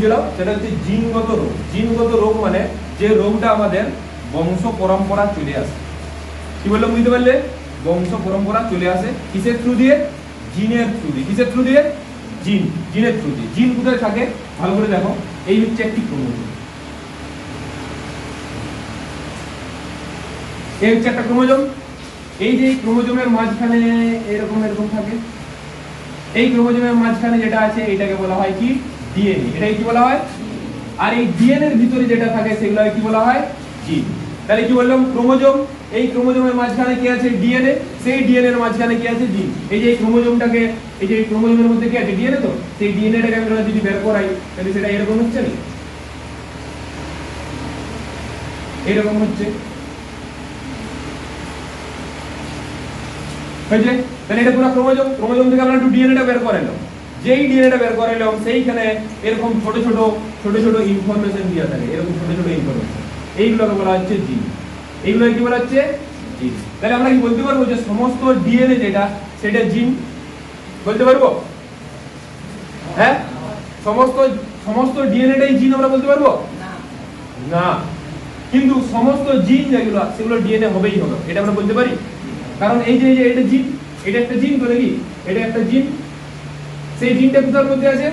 বুঝে নাও, সেটা হচ্ছে জিনগত রোগ। জিনগত রোগ মানে যে রোগটা আমাদের বংশ পরম্পরা চলে আসে। কি বললাম বুঝতে পারলে? বংশ পরম্পরা চলে আসে কিসের থ্রু দিয়ে? জিনের থ্রু দিয়ে। কিসের থ্রু দিয়ে? জিনের থ্রু দিয়ে। জিন কোথায় থাকে ভালো করে দেখো, এই হচ্ছে একটি ক্রোমোজোম, এই হচ্ছে একটা ক্রোমোজোম। এই যে ক্রোমোজোমের মাঝখানে এরকম এরকম থাকে, এই ক্রোমোজোমের মাঝখানে যেটা আছে এটাকে বলা হয় কি? ডিএনএ। এটাকে কি বলা হয়? আর এই ডিএনএ এর ভিতরে যেটা থাকে সেগুলোকে কি বলা হয়? জিন। তাহলে কি বললাম? ক্রোমোজোম, এই ক্রোমোজোমের মাঝখানে কি আছে? ডিএনএ, সেই ডিএনএ এর মাঝখানে কি আছে? জিন। এই যে এই ক্রোমোজোমটাকে, এই যে ক্রোমোজোমের মধ্যে কি আছে? ডিএনএ। তো সেই ডিএনএটাকে আমরা যদি বের করাই তাহলে সেটা এরকম হচ্ছে না? এরকম হচ্ছে। হয়েছে? তাহলে এটা পুরো ক্রোমোজোম। ক্রোমোজোম থেকে আমরা একটু ডিএনএটা বের করে নিলাম। যেই ডিএনএটা বের করে নিলাম সেইখানে এরকম ছোট ছোট ইনফরমেশন দেওয়া থাকে, এরকম ছোট ছোট ইনফরমেশন, এইগুলোকে বলা হচ্ছে জিন। এইগুলোকে কি বলা হচ্ছে? জিন। তাহলে আমরা কি বলতে পারবো যে সমস্ত ডিএনএ যেটা সেটা জিন? বলতে পারবো? হ্যাঁ, সমস্ত ডিএনএটাই জিন আমরা বলতে পারবো না। কিন্তু সমস্ত জিন যেগুলো সেগুলো ডিএনএ হবেই হবে, এটা আমরা বলতে পারি। কারণ এই যে এটা জিন, এটা একটা জিন তো নাকি? এটা একটা জিন, সেই জিনটা কোথার মধ্যে আছে?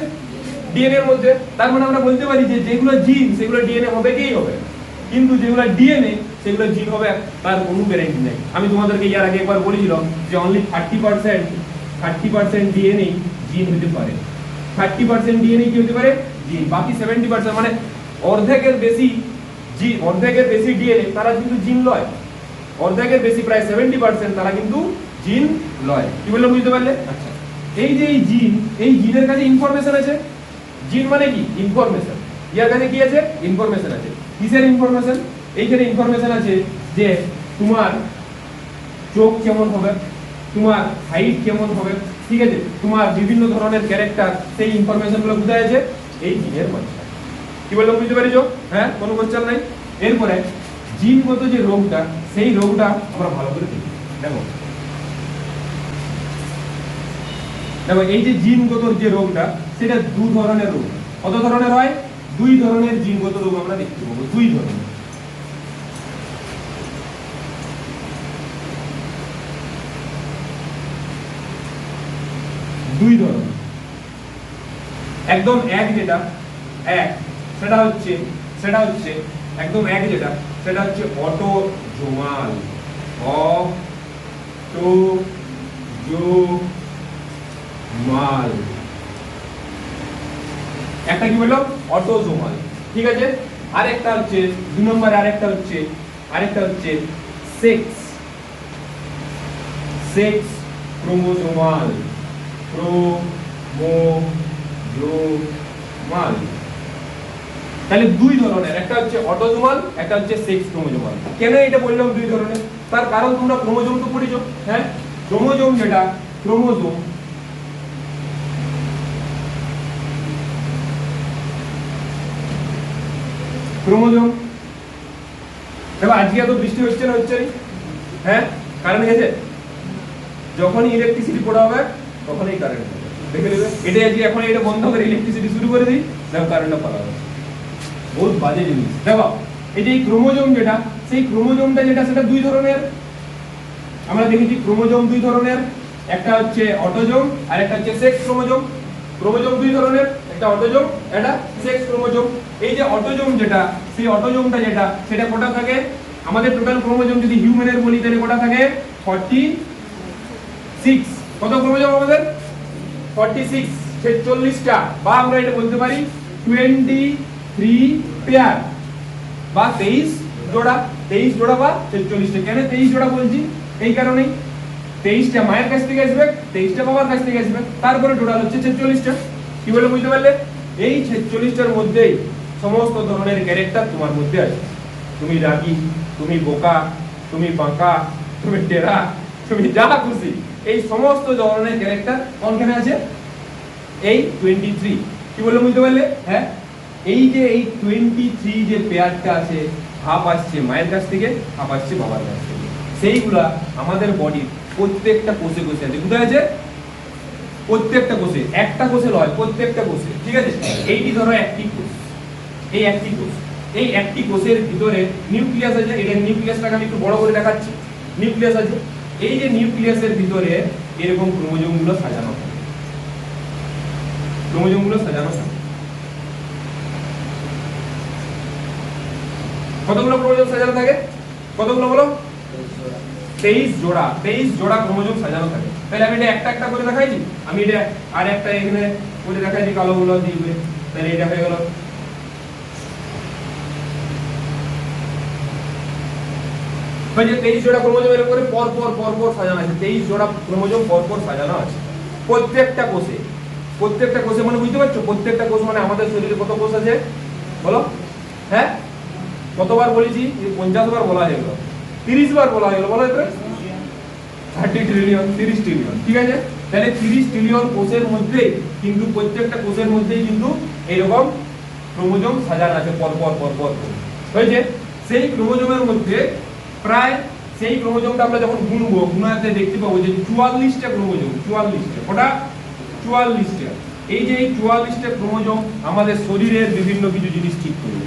ডিএনএ এর মধ্যে। তার মানে আমরা বলতে পারি যে যেগুলো জিন সেগুলো ডিএনএ হবে কি হবে, কিন্তু যেগুলো ডিএনএ সেগুলো জিন হবে তার কোনো গ্যারান্টি নেই। আমি তোমাদেরকে এর আগে একবার বলেছিলাম যে অনলি 30% ডিএনএ জিন হতে পারে। 30% ডিএনএ কি হতে পারে? জিন। বাকি 70% মানে অর্ধেকের বেশি জিন, অর্ধেকের বেশি ডিএনএ তারা কিন্তু জিন নয়। অর্ধেকের বেশি প্রায় 70% তারা কিন্তু জিন নয়। কি বললাম বুঝতে পারলে? আচ্ছা, এই যে এই জিন, এই জিনের কাছে ইনফরমেশন আছে। জিন মানে কি? ইনফরমেশন। ইয়ার কাছে কি আছে? ইনফরমেশন আছে। কিসের ইনফরমেশন? এইখানে ইনফরমেশন আছে যে তোমার চোখ কেমন হবে, তোমার হাইট কেমন হবে, ঠিক আছে, তোমার বিভিন্ন ধরনের ক্যারেক্টার, সেই ইনফরমেশন গুলো কোথায় আছে? এই জিনের মধ্যে। কি বললাম বুঝতে পারিছো? হ্যাঁ, কোনো কোশ্চেন নাই। এরপরে জিনগত যে রোগটা, সেই রোগটা আমরা ভালো করে দেখি। দেখো এই যে জিনগত যে রোগটা সেটা দু ধরনের রোগ। কত ধরনের হয়? দুই ধরনের জিনগত রোগ আমরা দেখতে পাবো। দুই ধরনের। দুই ধরনের। একদম এক যেটা, এক সেটা হচ্ছে একদম এক যেটা, সেটা হচ্ছে অটোজোমাল। অটোজোমাল একটা কি বললাম? অটোজোমাল, ঠিক আছে। আরেকটা হচ্ছে দুই নম্বরে, আরেকটা হচ্ছে সেক্স ক্রোমোজোমাল। তাহলে দুই ধরনের, একটা হচ্ছে অটোজোমাল, একটা হচ্ছে সেক্স ক্রোমোজোমাল। কেন এটা বললাম দুই ধরনের? তার কারণ তোমরা ক্রোমোজোম তো পড়েছো। হ্যাঁ, ক্রোমোজোম যেটা, ক্রোমোজোম দেখো আজকে এত বৃষ্টি হচ্ছে না? হচ্ছে হ্যাঁ, কারেন্ট গেছে। যখনই ইলেকট্রিসিটি পড়া হবে তখনই কারেন্ট হবে। দেখে নেবে এটা আজকে, এখন এটা বন্ধ করে ইলেকট্রিসিটি শুরু করে দিই, দেখো কারেন্টটা পাওয়া যাবে। বহুত বাজে জিনিস। দেখো এই যে ক্রোমোজোম যেটা, সেই ক্রোমোজোমটা যেটা সেটা দুই ধরনের। আমরা দেখেছি ক্রোমোজোম দুই ধরনের, একটা হচ্ছে অটোজোম আর একটা হচ্ছে সেক্স ক্রোমোজোম। ক্রোমোজোম দুই ধরনের, একটা অটোজোম, একটা সেক্স ক্রোমোজোম। এই যে অটোজোম যেটা, সেই অটোজোমটা যেটা সেটা কটা থাকে? আমাদের টোটাল ক্রোমোজোম যদি হিউম্যানের বলি তাহলে কটা থাকে? 46। কত ক্রোমোজোম আমাদের? 46, 46টা, বা আমরা এটা বলতে পারি 23 পেয়ার বা 23 জোড়া। 23 জোড়া বা 46টা। কেন 23 জোড়া বলছি? এই কারণেই 23টা মায়ের কাছ থেকে আসবে, 23টা বাবার কাছ থেকে আসবে, তারপরে টোটাল হচ্ছে 46টা। কি বলে বুঝতে পারলে? এই 46টার মধ্যেই সমস্ত ধরনের ক্যারেক্টার তোমার মধ্যে আছে। তুমি রাগী, তুমি বোকা, তুমি বাঁকা, তুমি টেরা, তুমি যা খুশি, এই সমস্ত ধরনের ক্যারেক্টার কোনখানে আছে? এই 23। কি বলে বুঝতে পারলে? হ্যাঁ, এই যে এই 23 যে পেয়ারটা আছে, হাফ আসছে মায়ের কাছ থেকে, হাফ আসছে বাবার কাছ থেকে। সেইগুলা আমাদের বডির প্রত্যেকটা কোষে কোষে আছে। কোথায় আছে? প্রত্যেকটা কোষে, একটা কোষে নয়, প্রত্যেকটা কোষে, ঠিক আছে। এইটি ধরো একটি কোষ, এই একটি কোষ, এই একটি কোষের ভিতরে নিউক্লিয়াস আছে। এটা নিউক্লিয়াসটাকে আমি একটু বড় করে দেখাচ্ছি। নিউক্লিয়াস আছে, এই যে নিউক্লিয়াসের ভিতরে এরকম ক্রোমোজোমগুলো সাজানো থাকে, ক্রোমোজোমগুলো সাজানো থাকে। কতগুলো ক্রোমোজোম সাজানো থাকে? কতগুলো বলো? 23 জোড়া। 23 জোড়া ক্রোমোজোম সাজানো থাকে। তাহলে আমি এটা একটা একটা করে দেখাইছি। আমি এটা আর একটা এখানে করে দেখাইছি কালো গুলো দিয়ে। তাহলে এটা হয়ে গেল। এই যে 23 জোড়া ক্রোমোজোমের উপরে পর পর সাজানো আছে। 23 জোড়া ক্রোমোজোম পর সাজানো আছে প্রত্যেকটা কোষে। প্রত্যেকটা কোষে মানে বুঝতে পারছো? প্রত্যেকটা কোষ মানে আমাদের শরীরে কত কোষ আছে বলো? হ্যাঁ, কতবার বলেছি? 50 বার বলা হয়ে গেল, 30 বার বলা হয়ে গেল। বলো এটা 30 ট্রিলিয়ন, 30 ট্রিলিয়ন। ঠিক আছে, তাহলে 30 ট্রিলিয়ন কোষের মধ্যে কিন্তু প্রত্যেকটা কোষের মধ্যেই কিন্তু এইরকম ক্রোমোজোম সাজানো আছে পর পর। হয়েছে? সেই ক্রোমোজোমের মধ্যে প্রায় সেই ক্রোমোজোমটা আমরা যখন গুনবো, গুনাতে দেখতে পাবো যে 44টা ক্রোমোজোম। 44টা, ওটা 44টা। এই যে এই 44টা ক্রোমোজোম আমাদের শরীরের বিভিন্ন কিছু জিনিস ঠিক করবে।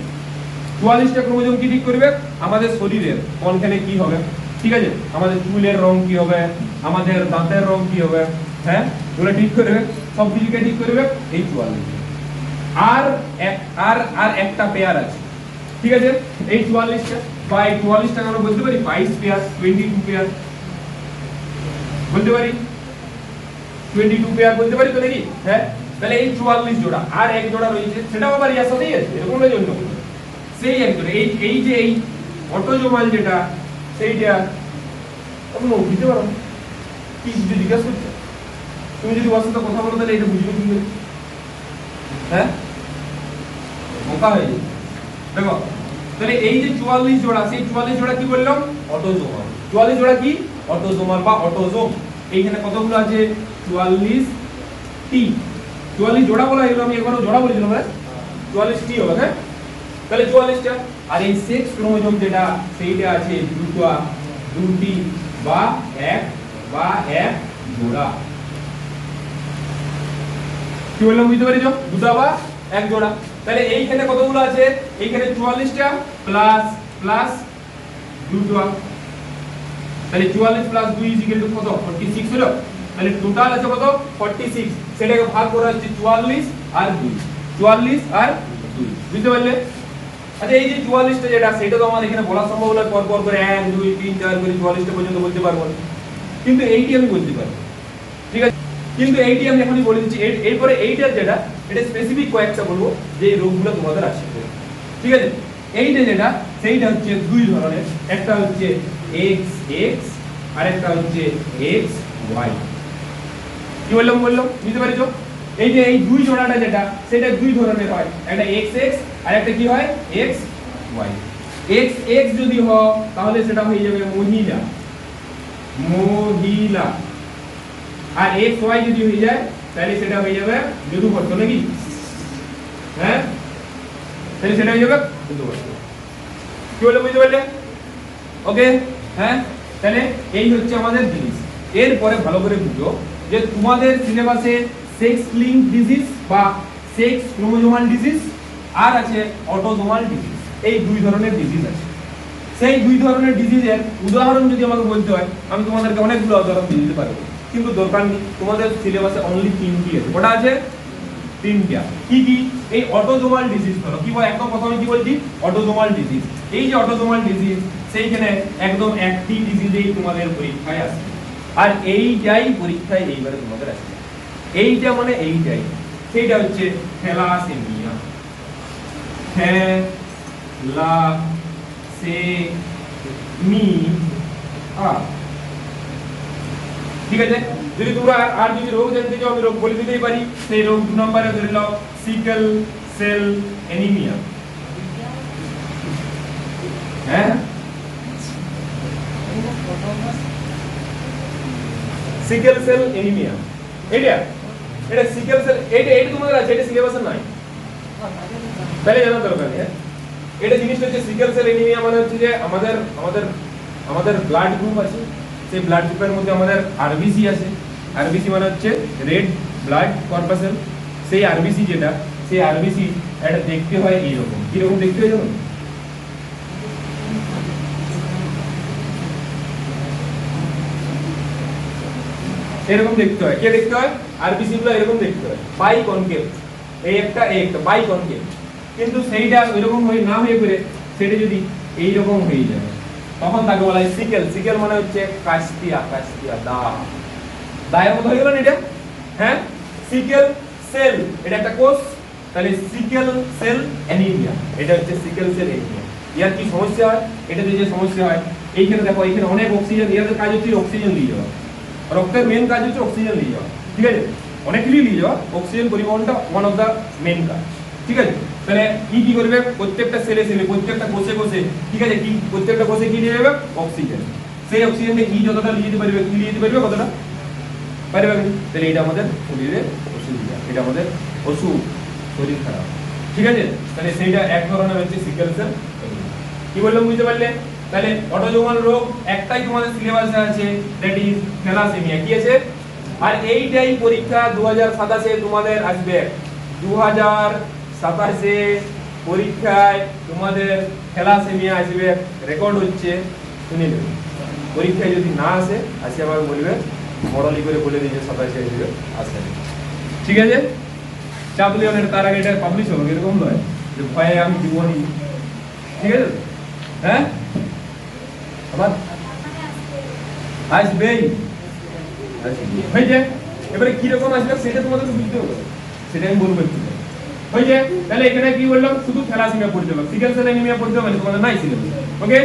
44টা ক্রোমোজোম কি ঠিক করবে? আমাদের শরীরের কোনখানে কি হবে, ঠিক আছে, আমাদের চুলের রং কি হবে, আমাদের দাঁতের রং কি হবে, হ্যাঁ, ওগুলো ঠিক করবে। সব কিছুকে ঠিক করবে এই 44। আর একটা পেয়ার আছে, ঠিক আছে, এই 44টা বা এই 44টা আমরা বলতে পারি 22 পেয়ার, 22 পেয়ার বলতে পারি, 22 পেয়ার বলতে পারি তো নাকি? হ্যাঁ, তাহলে এই 44 জোড়া আর এক জোড়া রয়েছে, সেটাও আবার ইয়ার সাথেই আছে, এরকম না জন্য সেই এক জোড়া। এই যে এই অটোজোমাল যেটা, সেইটা আপনি বুঝতে পারো কি জিজ্ঞাসা করছো? তুমি যদি ওর সাথে কথা বলো তাহলে এটা বুঝবে কি করে? হ্যাঁ, বোকা হয়ে যাবে। দেখো, তাহলে এই যে 44 জোড়া, সেই 44 জোড়া কি বললাম? অটোজোমাল। 44 জোড়া কি? অটোজোমাল বা অটোজোম। এইখানে কতগুলো আছে? 44 টি। 44 জোড়া বলা এগুলো, আমি একবারও জোড়া বলেছিলাম, হ্যাঁ, 44 টি হবে। হ্যাঁ, তাহলে 44টা। আর এই সেক্স ক্রোমোজোম যেটা, সেইটা আছে দুটি বা এক জোড়া। কি বললাম বুঝতে পারিছো? দুটো বা এক জোড়া। তাহলে এইখানে কতগুলো আছে? এইখানে 44টা প্লাস দুটো। তাহলে 44 প্লাস 2 ইকুয়াল টু কত? 46 হলো। তাহলে টোটাল আছে কত? 46। সেটাকে ভাগ করা হচ্ছে 44 আর 2। 44 আর 2 বুঝতে পারলে? আচ্ছা, এই যে 44টা যেটা, সেটা তো আমাদের এখানে বলা সম্ভব নয় পর করে 1 2 3 4 করে 44টা পর্যন্ত বলতে পারবো না, কিন্তু এইটি আমি বলতে পারবো। ঠিক আছে, কিন্তু এইটি আমি এখনই বলে দিচ্ছি। এরপরে এইটার যেটা, এটা স্পেসিফিক কয়েকটা বলবো যে এই রোগগুলো তোমাদের আছে। ঠিক আছে, এইটা যেটা, সেইটা হচ্ছে দুই ধরনের। একটা হচ্ছে XX আর একটা হচ্ছে XY। কি বললাম বুঝতে পারছো? এই যে এই দুই জোড়াটা যেটা, সেটা দুই ধরনের হয়। একটা XX আর একটা কি হয়? XY। XX যদি হয় তাহলে সেটা হয়ে যাবে মহিলা, আর XY যদি হয়ে যায় তাহলে সেটা হয়ে যাবে যদুবর্ষ নাকি? হ্যাঁ, তাহলে সেটা হয়ে যাবে যদুবর্ষ। কি বলে বুঝতে পারলে? ওকে, হ্যাঁ, তাহলে এই হচ্ছে আমাদের জিনিস। এরপরে ভালো করে বুঝো যে তোমাদের সিলেবাসে সেক্স লিঙ্ক ডিজিজ বা সেক্স ক্রোমোজোমাল ডিজিজ আর আছে অটোজোমাল ডিজিজ। এই দুই ধরনের ডিজিজ আছে। সেই দুই ধরনের ডিজিজের উদাহরণ যদি আমাকে বলতে হয়, আমি তোমাদেরকে অনেকগুলো উদাহরণ দিয়ে দিতে পারবো, কিন্তু দরকার নেই। তোমাদের সিলেবাসে অনলি 3টি আছে। ওটা আছে 3টা। কি কি? এই অটোজোমাল ডিজিজ হলো কি বল? একদম প্রথমে কি বলছি? Autosomal disease. এই যে অটোজোমাল ডিজিজ, সেইখানে একদম একটি ডিজিজেই তোমাদের পরীক্ষায় আসে, আর এইটাই পরীক্ষায় এইবারে তোমাদের আসে। এইটা মানে এইটাই, সেইটা হচ্ছে থ্যালাসেমিয়া। ঠিক আছে, যদি তোমরা আর যদি রোগ জানতে চাও আমি রোগ বলে দিতেই পারি। সেই রোগ 2 নম্বরে ধরে নাও সিকেল সেল অ্যানিমিয়া। হ্যাঁ, সিকেল সেল অ্যানিমিয়া। এটা সিকেল সেল, এটা তোমাদের আছে, এটা সিলেবাসে নাই, তাহলে জানা দরকার নেই। এটা জিনিসটা হচ্ছে সিকেল সেল অ্যানিমিয়া মানে হচ্ছে যে আমাদের ব্লাড গ্রুপ আছে, সেই ব্লাড গ্রুপের মধ্যে আমাদের আরবিসি আছে। আরবিসি মানে হচ্ছে রেড ব্লাড কর্পাসেল। সেই আরবিসি যেটা, সেই আরবিসি এটা দেখতে হয় এইরকম। কি রকম দেখতে হয় জানো? এরকম দেখতে হয়। কে দেখতে হয়? আরবিসি গুলো এরকম দেখতে হয়, বাই কনকেভ। এই একটা বাই কনকেভ। কিন্তু সেইটা এরকম হয়ে না হয়ে করে সেটা যদি এই রকম হয়ে যায় তখন তাকে বলা হয় সিকেল। সিকেল মানে হচ্ছে কাস্তিয়া, কাস্তিয়া দা, দায়ের মতো হয়ে গেল না এটা? হ্যাঁ, সিকেল সেল এটা একটা কোষ, তাহলে সিকেল সেল অ্যানিমিয়া, এটা হচ্ছে সিকেল সেল অ্যানিমিয়া। ইয়ার কি সমস্যা হয়? এটাতে যে সমস্যা হয়, এইখানে দেখো এইখানে অনেক অক্সিজেন, ইয়াদের কাজ হচ্ছে অক্সিজেন নিয়ে যাওয়া। রক্তের মেন কাজ হচ্ছে অক্সিজেন নিয়ে যাওয়া, ঠিক আছে? অনেক কিছু নিয়ে যাওয়া, অক্সিজেন পরিবহনটা ওয়ান অফ দা মেন কাজ, ঠিক আছে? তাহলে কি করবে? প্রত্যেকটা সেলে সেলে, প্রত্যেকটা কোষে কোষে, ঠিক আছে, কি প্রত্যেকটা কোষে কি নিয়ে যাবে? অক্সিজেন। সেই অক্সিজেনকে কি যতটা নিয়ে যেতে পারবে, কি নিয়ে যেতে পারবে, কতটা পারবে? তাহলে এটা আমাদের শরীরে অসুবিধা, এটা আমাদের অসুখ, শরীর খারাপ, ঠিক আছে? তাহলে সেইটা এক ধরনের হচ্ছে সিকেল সেল। কি বললাম বুঝতে পারলে? তাহলে অটোজোমাল রোগ একটাই তোমাদের সিলেবাসে আছে, দ্যাট ইজ থ্যালাসেমিয়া। কি আছে? আর এইটাই পরীক্ষা 2027 এ তোমাদের আসবে। 2027 এ পরীক্ষায় তোমাদের থ্যালাসেমিয়া আসবে, রেকর্ড হচ্ছে, শুনে নেবে। পরীক্ষায় যদি না আসে, আসে আমাকে বলবে, মডেলি করে বলে দিয়েছে 27 এ আসবে, আসে, ঠিক আছে? চাপ লিও না, তার আগে এটা পাবলিশ হবে, এরকম নয় যে ভয়ে আমি জীবনই, ঠিক আছে? হ্যাঁ, আবার আসবেই, হয়েছে। এবারে কিরকম আসবে সেটা তোমাদের বুঝতে হবে, সেটা আমি বলবো একটু, হয়েছে? তাহলে এখানে কি বললাম? শুধু থ্যালাসেমিয়া পড়তে হবে, সিকেল সেল অ্যানিমিয়া পড়তে হবে, তোমাদের নাই সিলেবাস, ওকে?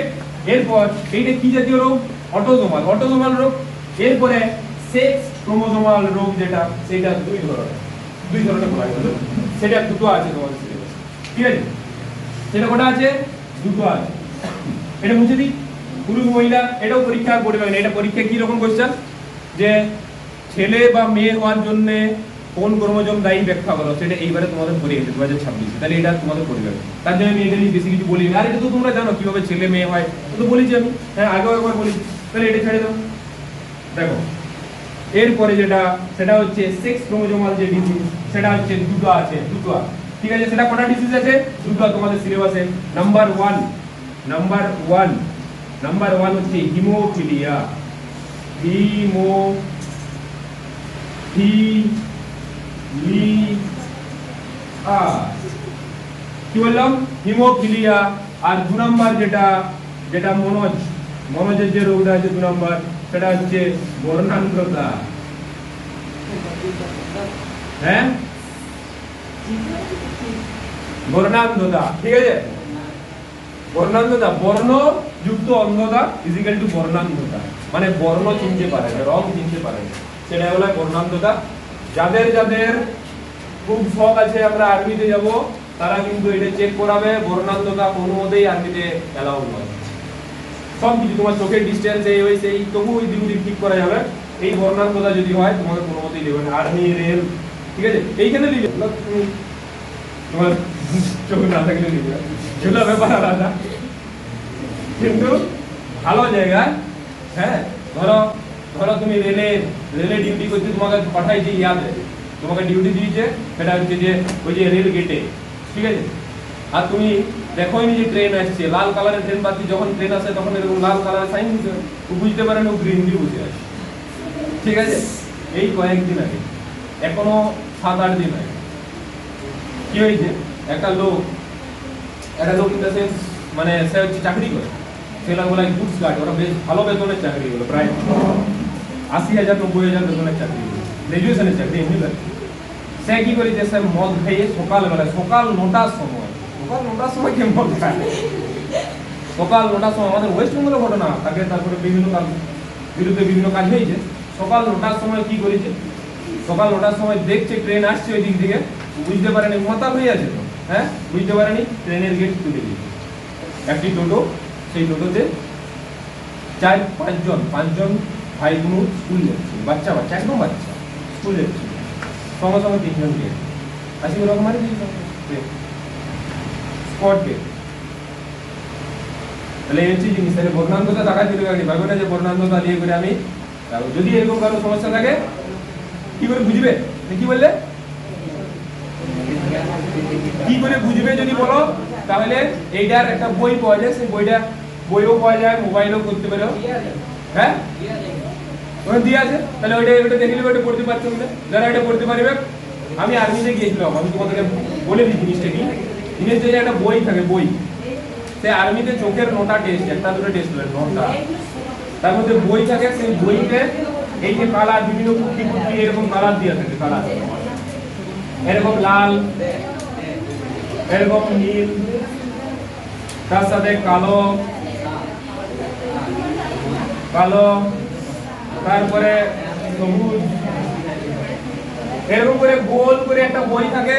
এরপর এইটা কি জাতীয় রোগ? অটোজোমাল, অটোজোমাল রোগ। এরপরে সেক্স ক্রোমোজোমাল রোগ, যেটা সেটা দুই ধরনের বলা হয়, সেটা দুটো আছে তোমাদের সিলেবাসে, ঠিক আছে? সেটা কটা আছে? দুটো আছে। এটা মুছে দিই। পুরুষ মহিলা, এটাও পরীক্ষা আর পড়বে না। এটা পরীক্ষা কি রকম কোশ্চেন, যে ছেলে বা মেয়ে হওয়ার জন্য কোন ক্রোমোজোম দায়ী ব্যাখ্যা করো, সেটা এইবারে তোমাদের পড়ে গেছে 2026। তাহলে এটা তোমাদের পড়ে যাবে। তার জন্য আমি এটা নিয়ে বেশি কিছু বলি না। আর এটা তো তোমরা জানো কিভাবে ছেলে মেয়ে হয়, তো বলেছি আমি, হ্যাঁ, আগেও একবার বলেছি। তাহলে এটা ছেড়ে দাও। দেখো এরপরে যেটা, সেটা হচ্ছে সেক্স ক্রোমোজোমাল যে ডিজিজ, সেটা হচ্ছে দুটো আছে, দুটো, ঠিক আছে? সেটা কটা ডিজিজ আছে? দুটো তোমাদের সিলেবাসে। নাম্বার ওয়ান হচ্ছে হিমোফিলিয়া, কি বললাম? হিমোফিলিয়া। আর দু নাম্বার যেটা মনোজের যে রোগটা আছে, দু নাম্বার, সেটা হচ্ছে বর্ণান্ধতা। হ্যাঁ, বর্ণান্ধতা, ঠিক আছে? বর্ণান্ধতা, বর্ণ যুক্ত অন্ধতা ইজিক্যাল টু বর্ণান্ধতা, মানে বর্ণ চিনতে পারে না, রং চিনতে পারে না, সেটা হলো বর্ণান্ধতা। যাদের যাদের খুব শখ আছে আমরা আর্মিতে যাব, তারা কিন্তু এটা চেক করাবে। বর্ণান্ধতা কোনো মতেই আর্মিতে অ্যালাউ নয়। সব কিছু তোমার চোখের ডিস্টেন্স এই ওই সেই, তবু ওই দিক ঠিক করা যাবে। এই বর্ণান্ধতা যদি হয়, তোমাকে কোনো মতেই নেবে না। আর্মি, রেল, ঠিক আছে? এইখানে নিলে তোমার চোখ না থাকলে নিবে, সেটা ব্যাপার আলাদা, কিন্তু ভালো জায়গায়। হ্যাঁ, ধরো তুমি রেলে ডিউটি করতে তোমাকে পাঠাইছে, ইয়াতে তোমাকে ডিউটি দিয়েছে, সেটা হচ্ছে যে ওই যে রেল গেটে, ঠিক আছে? আর তুমি দেখোইনি যে ট্রেন আসছে, লাল কালারের ট্রেন পাচ্ছি, যখন ট্রেন আসে তখন এরকম লাল কালারের সাইন দিতে, ও বুঝতে পারেন ও গ্রিন দিয়ে বসে আছে, ঠিক আছে? এই কয়েকদিন আগে, এখনো 7-8 দিন আগে কি হয়েছে, একটা লোক সে মানে সে হচ্ছে চাকরি করে, সেটা বলে গুডস গার্ড, ওরা বেশ ভালো বেতনের চাকরি হলো, প্রায় 80,000 90,000 বেতনের চাকরি, গ্রাজুয়েশনের চাকরি, এমনি সে কি করেছে, সে মদ খাইয়ে সকালবেলা, সকাল 9টার সময় কে মদ খায়, সকাল 9টার সময়, আমাদের ওয়েস্ট বেঙ্গলের ঘটনা, তাকে তারপরে বিরুদ্ধে বিভিন্ন কাজ হয়েছে। সকাল 9টার সময় কি করেছে, সকাল 9টার সময় দেখছে ট্রেন আসছে ওই দিক থেকে, বুঝতে পারেনি, মাতাল হয়ে আছে তো, হ্যাঁ, বুঝতে পারেনি, ট্রেনের গেট তুলে দিয়েছে একটি টোটো। সেই টোটোতে 5জন ভাই বোন স্কুল যাচ্ছে, বাচ্চা একদম বাচ্চা, স্কুল যাচ্ছে, সঙ্গে সঙ্গে 3জন গেট আসি, ওরকম মারি স্পট ডেট। তাহলে এই হচ্ছে জিনিস। তাহলে বর্ণান্ধতা টাকা দিলে ভাববে না যে বর্ণান্ধতা দিয়ে করে আমি, যদি এরকম কারো সমস্যা থাকে কি করে বুঝবে, কি বললে? কি করে বুঝবে যদি বলো, তাহলে এইটার একটা বই পাওয়া যায়, সেই বইও পাওয়া যায়, মোবাইলেও করতে পারো। হ্যাঁ, ওখানে দিয়ে আছে, তাহলে ওইটা দেখে নেবে, ওইটা পড়তে পারছো না, যারা এটা পড়তে পারবে। আমি আর্মিতে গিয়েছিলাম, আমি তোমাদেরকে বলে দিই জিনিসটা কি। জিনিসটা যে একটা বই থাকে, বই, সেই আর্মিতে চোখের 9টা টেস্ট, একটা দুটো টেস্ট হয় 9টা, তার মধ্যে বই থাকে, সেই বইতে এই যে কালার, বিভিন্ন কুকি কুকি এরকম কালার দিয়ে থাকে, কালার এরকম লাল, এরকম নীল, তার সাথে কালো, কালো, তারপরে সবুজ, এরকম করে গোল করে একটা বই থাকে,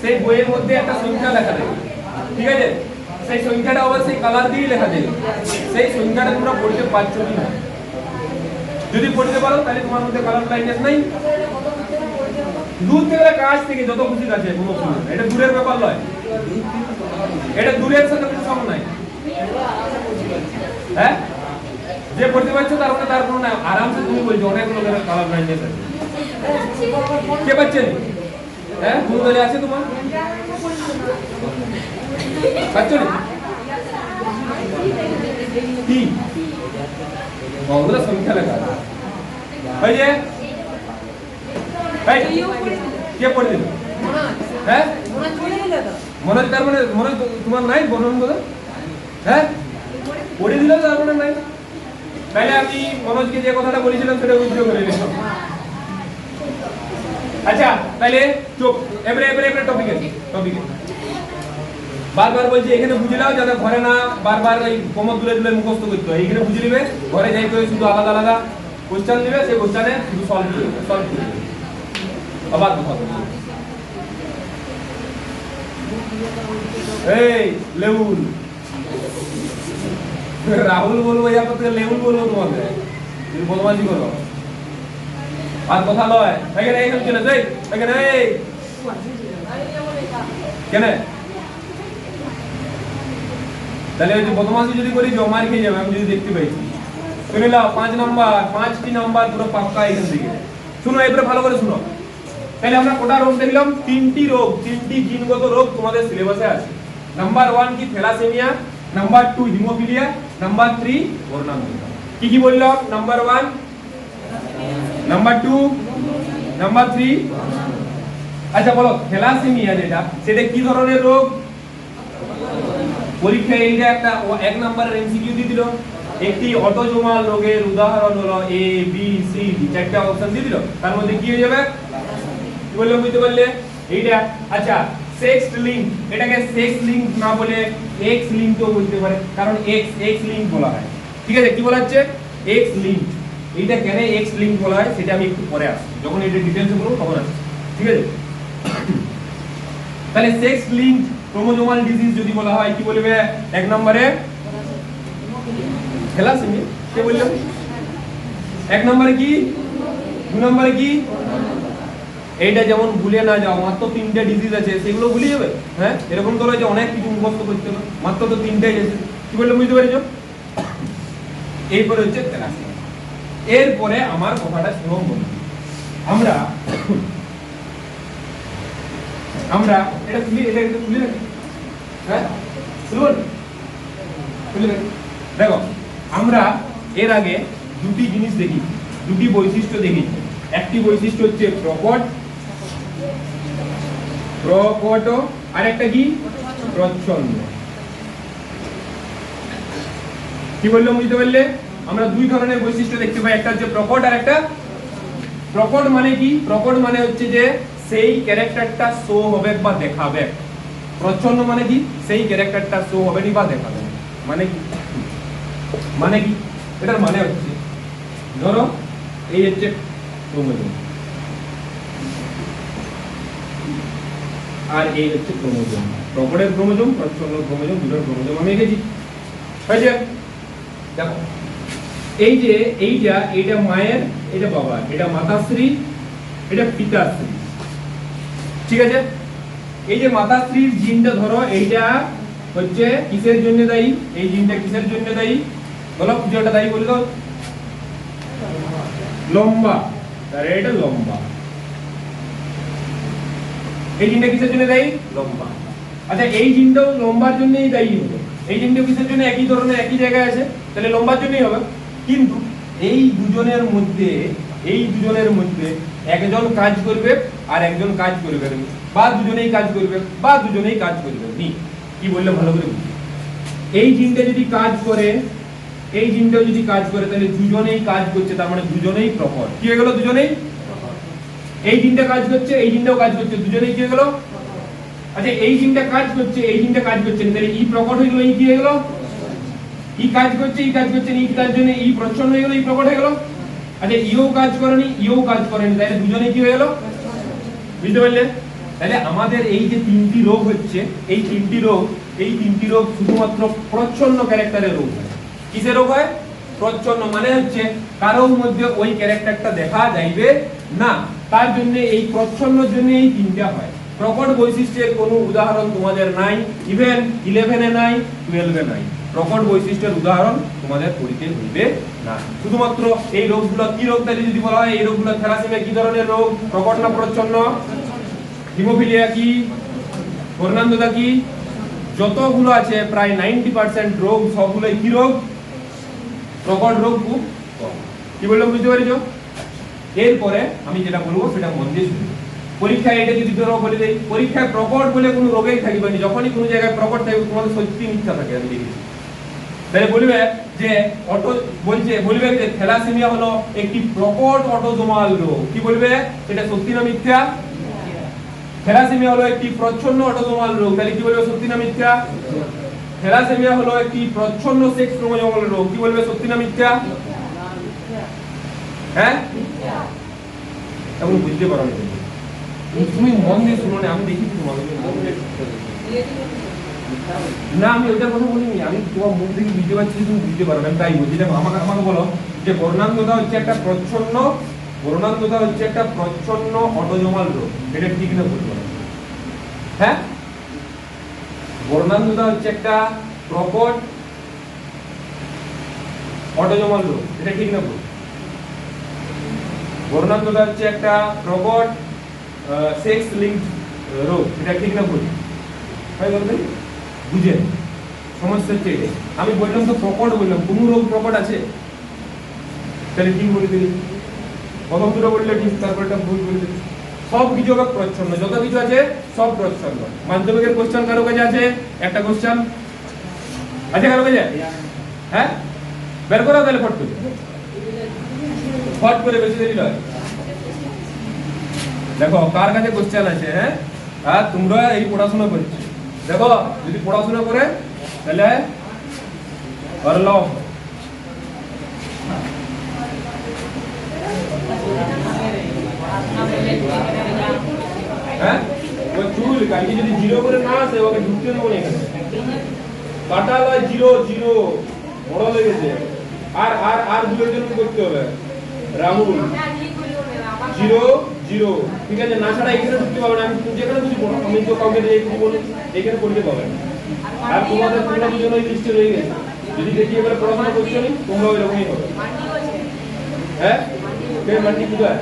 সেই বইয়ের মধ্যে একটা সংখ্যা লেখা থাকে, ঠিক আছে? সেই সংখ্যাটা অবশ্যই কালার দিয়ে লেখা থাকে, সেই সংখ্যাটা তোমরা পড়তে পারছো কি না? যদি পড়তে পারো তাহলে তোমার মধ্যে কালার ব্লাইন্ডনেস নাই। দূর থেকে কাছ থেকে যত খুশি কাছে, কোনো অসুবিধা নেই, এটা দূরের ব্যাপার নয়, এটা দূরের সাথে কোনো সম্পর্ক নাই। হ্যাঁ, যে পড়তে পারছো তার মানে তার কোনো না, আরামসে তুমি বলছো অনেক লোকের কালার ব্লাইন্ডনেস আছে। কে পাচ্ছেন? হ্যাঁ, কোন দলে আছে তোমার? পাচ্ছ না কি? ওগুলো সংখ্যা লেখা আছে। ওই যে কে পড়ে দিল? হ্যাঁ, মনে, তার মানে মনে তোমার নাই বর্ণন বলে? হ্যাঁ, পড়ে দিল তার মানে নাই। তাহলে আমি মনোজকে যে কথাটা বলেছিলাম সেটা উদ্যোগ করে নিলাম। আচ্ছা, তাহলে চুপ, এবারে টপিকে বারবার বলছি এখানে বুঝে নাও, যাতে ঘরে না বারবার এই কোমর দুলে দুলে মুখস্থ করতে হয়। এখানে বুঝে নিবে, ঘরে যাই করে শুধু আলাদা আলাদা কোশ্চেন দিবে, সেই কোশ্চেনে শুধু সলভ করবে। আবার কথা বলবো, এই লেবুল, রাহুল বলবো, ইয়া করতে লেবুল বলবো তোমাকে, তুমি বদমাশি করো। আর কথা লয়, এখানে এখানে চলে যাই, এখানে এই কেন? তাহলে ওই যে বদমাশি যদি করি জমার খেয়ে যাবে, আমি যদি দেখতে পাইছি। শুনে নাও, 5 নাম্বার, 5টি নাম্বার পুরো পাক্কা এখান থেকে। শুনো, এবারে ভালো করে শুনো। তাহলে আমরা কোটা রোগ দেখলাম? 3টি রোগ, 3টি জিনগত রোগ তোমাদের সিলেবাসে আছে। নাম্বার 1 কি? থ্যালাসেমিয়া। Number 2 haemophilia. নাম্বার 3 বর্ণাঙ্গিকা। কি বললাম? Number 1, number 2, number 3। আচ্ছা বলো, থ্যালাসেমিয়া যেটা, সেটা কি ধরনের রোগ? পরীক্ষায় এইটা একটা 1 নম্বরের এমসিকিউ দিয়ে দিল, একটি অটোজোমাল রোগের উদাহরণ হলো এ বি সি ডি, 4টা অপশন দিয়ে দিল, তার মধ্যে কি হয়ে যাবে? কি বললে বুঝতে পারলে? এইটা। আচ্ছা, সেক্স লিঙ্ক, এটাকে সেক্স লিঙ্ক না বলে এক্স লিঙ্ক তো বলতে পারে, কারণ এক্স লিঙ্ক বলা হয়। ঠিক আছে, কি বলা হচ্ছে? X link. এইটা কেন এক্স লিঙ্ক বলা হয় সেটা আমি একটু পরে আসছি, যখন এটা ডিটেইলসে বলবো তখন আসছি। ঠিক আছে, তাহলে সেক্স লিঙ্ক ক্রোমোজোমাল ডিজিজ যদি বলা হয়, কি বলবে? 1 নম্বরে থ্যালাসেমিয়া। কে বললো? 1 নম্বরে কি? 2 নম্বরে কি? এইটা যেমন ভুলে না যাও, মাত্র 3টে ডিজিজ আছে, সেগুলো ভুলে যাবে। হ্যাঁ, এরকম তো নয় যে অনেক কিছু মুখস্থ করতে হবে, মাত্র তো 3টাই আছে। কি বললে বুঝতে পেরেছো? এরপরে হচ্ছে থ্যালাসেমিয়া। এরপরে আমার কথাটা শুনো বলুন, আমরা এটা খুলে রাখি। হ্যাঁ, খুলে রাখি। দেখো, আমরা এর আগে দুটি জিনিস দেখি, দুটি বৈশিষ্ট্য দেখি। একটি বৈশিষ্ট্য হচ্ছে প্রকট, আর একটা কি? প্রচ্ছন্ন। কি বললাম বুঝতে পারলে? আমরা দুই ধরনের বৈশিষ্ট্য দেখতে পাই, একটা হচ্ছে প্রকট আর একটা। প্রকট মানে কি? প্রকট মানে হচ্ছে যে সেই ক্যারেক্টারটা শো হবে বা দেখাবে। প্রচ্ছন্ন মানে কি? সেই ক্যারেক্টারটা শো হবে না বা দেখাবে। মানে কি? এটার মানে হচ্ছে, ধরো এই হচ্ছে ক্রোমোজোম, আর এই হচ্ছে ক্রোমোজোম। প্রকটের ক্রোমোজোম, প্রচ্ছন্ন ক্রোমোজোম, দুটোর ক্রোমোজোম আমি এঁকেছি। হয়েছে? দেখো, এই যে এইটা মায়ের, এটা বাবার, এটা মাতাশ্রী, এটা পিতাশ্রী। ঠিক আছে, এই যে মাতাশ্রীর জিনটা ধরো, এইটা হচ্ছে কিসের জন্য দায়ী? এই জিনটা কিসের জন্য দায়ী বলো? যেটা দায়ী বলে দাও। লম্বা, তার এটা লম্বা। এই জিনটা কিসের জন্য দায়ী? লম্বা। আচ্ছা এই জিনটাও লম্বার জন্যই দায়ী হবে। এই জিনটা কিসের জন্য? একই ধরনের একই জায়গায় আছে, তাহলে লম্বার জন্যই হবে। কিন্তু এই দুজনের মধ্যে একজন কাজ করবে আর একজন কাজ করবে না, বা দুজনেই কাজ করবে বা দুজনেই কাজ করবে নি। কি বললে ভালো করে বুঝি। এই জিনটা যদি কাজ করে, এই জিনটাও যদি কাজ করে, তাহলে দুজনেই কাজ করছে, তার মানে দুজনেই প্রকট। কি হয়ে গেল? দুজনেই। এই জিনটা কাজ করছে, এই জিনটাও কাজ করছে, দুজনেই কি হয়ে গেল? আচ্ছা এই জিনটা কাজ করছে, এই জিনটা কাজ করছে, তাহলে ই প্রকট হয়ে গেল, ই কি হয়ে গেল? ই কাজ করছে, ই কাজ করছে, ই তার জন্য ই প্রচ্ছন্ন হয়ে গেল, ই প্রকট হয়ে গেল। আচ্ছা ইও কাজ করেনি, ইও কাজ করেনি, তাহলে দুজনেই কি হয়ে গেল? বুঝতে পারলে? তাহলে আমাদের এই যে তিনটি রোগ হচ্ছে, এই তিনটি রোগ শুধুমাত্র প্রচ্ছন্ন ক্যারেক্টারের রোগ। কিসের রোগ হয়? প্রচ্ছন্ন, মানে হচ্ছে কারোর মধ্যে ওই ক্যারেক্টারটা দেখা যাইবে না, তার জন্য এই প্রচ্ছন্নর জন্য এই তিনটা হয়। প্রকট বৈশিষ্ট্যের কোনো উদাহরণ তোমাদের নাই, ইভেন 11 এ নাই, 12 এ নাই। প্রকট বৈশিষ্ট্যের উদাহরণ তোমাদের পড়িতে হইবে না। শুধুমাত্র এই রোগগুলো কি রোগ, তাহলে যদি বলা হয় এই রোগগুলো থ্যালাসেমিয়া কি ধরনের রোগ? প্রকট না প্রচ্ছন্ন? হিমোফিলিয়া কি? বর্ণান্ধতা কি? যতগুলো আছে প্রায় 90% রোগ সবগুলোই কি রোগ? প্রকট রোগ। খুব কম। কি বললাম বুঝতে পারিছো? এরপরে আমি যেটা বলবো সেটা মন দিয়ে শুনবে। পরীক্ষায় এটা যদি ধরো বলে দেই, পরীক্ষায় প্রকট বলে কোনো রোগই থাকবে না। যখনই কোনো জায়গায় প্রকট থাকবে তোমাদের সত্যি মিথ্যা থাকে, আমি দেখেছি। তাহলে বলবে যে বলবে যে থ্যালাসেমিয়া হলো একটি প্রকট অটোজোমাল রোগ। কি বলবে? এটা সত্যি না মিথ্যা? থ্যালাসেমিয়া হলো একটি প্রচ্ছন্ন অটোজোমাল রোগ, তাহলে কি বলবে? সত্যি না মিথ্যা? থ্যালাসেমিয়া হলো একটি প্রচ্ছন্ন সেক্স ক্রোমোজোমাল রোগ, কি বলবে? সত্যি না মিথ্যা? হ্যাঁ, এখন বুঝতে পারো না, তুমি মন দিয়ে শুনো না, আমি দেখি তোমার না, আমি ওইটার কথা বলিনি, আমি তোমার মুখ থেকে বুঝতে পারছি তুমি বুঝতে পারো না, তাই বলছি। আমাকে বলো যে বর্ণান্ধতা হচ্ছে একটা প্রচ্ছন্ন অটোজোমাল রোগ, এটা ঠিক না ভুল? হ্যাঁ, বর্ণান্ধতা হচ্ছে একটা প্রকট অটোজোমাল রোগ, এটা ঠিক না ভুল? বর্ণান্ধতা হচ্ছে একটা প্রকট সেক্স লিঙ্কড রোগ, এটা ঠিক না ভুল? ভাই বলবেন বুঝেন সমস্যা হচ্ছে এটাই। আমি বললাম তো প্রকট, বললাম কোন রোগ প্রকট আছে? তাহলে ঠিক বলে দিলি, প্রথম দুটো বললে ঠিক, তারপরটা ভুল বলে দিলি। সব কিছু হবে প্রচ্ছন্ন, যত কিছু আছে সব প্রচ্ছন্ন। মাধ্যমিকের কোশ্চেন কারো কাছে আছে? একটা কোশ্চেন আছে কারো কাছে? হ্যাঁ, বের করো তাহলে ফট করে বেশি দেরি নয়। দেখো কার কাছে কোশ্চেন আছে? হ্যাঁ, আর তোমরা এই পড়াশোনা করছো, দেখো যদি পড়াশোনা করে তাহলে পারলো। হ্যাঁ, ওই চুল কালকে যদি 0 করে না আসে ওকে ঢুকতে দেবো না এখানে। কাটা লয় 0 0 বড় লেগেছে। আর আর আর দুটোর জন্য করতে হবে রাহুল 0 0, ঠিক আছে? না ছাড়া এখানে ঢুকতে পারবে না। আমি যেখানে খুশি পড়ো, আমি তো কাউকে দিয়ে কিছু বলি এখানে পড়তে পারবে না। আর তোমাদের তোমরা দুজন ওই লিস্টে রয়ে গেছে, যদি দেখি এবারে পড়াশোনা করছো নি তোমরা ওই রকমই হবে। হ্যাঁ, ফের মান্ডি কোথায়?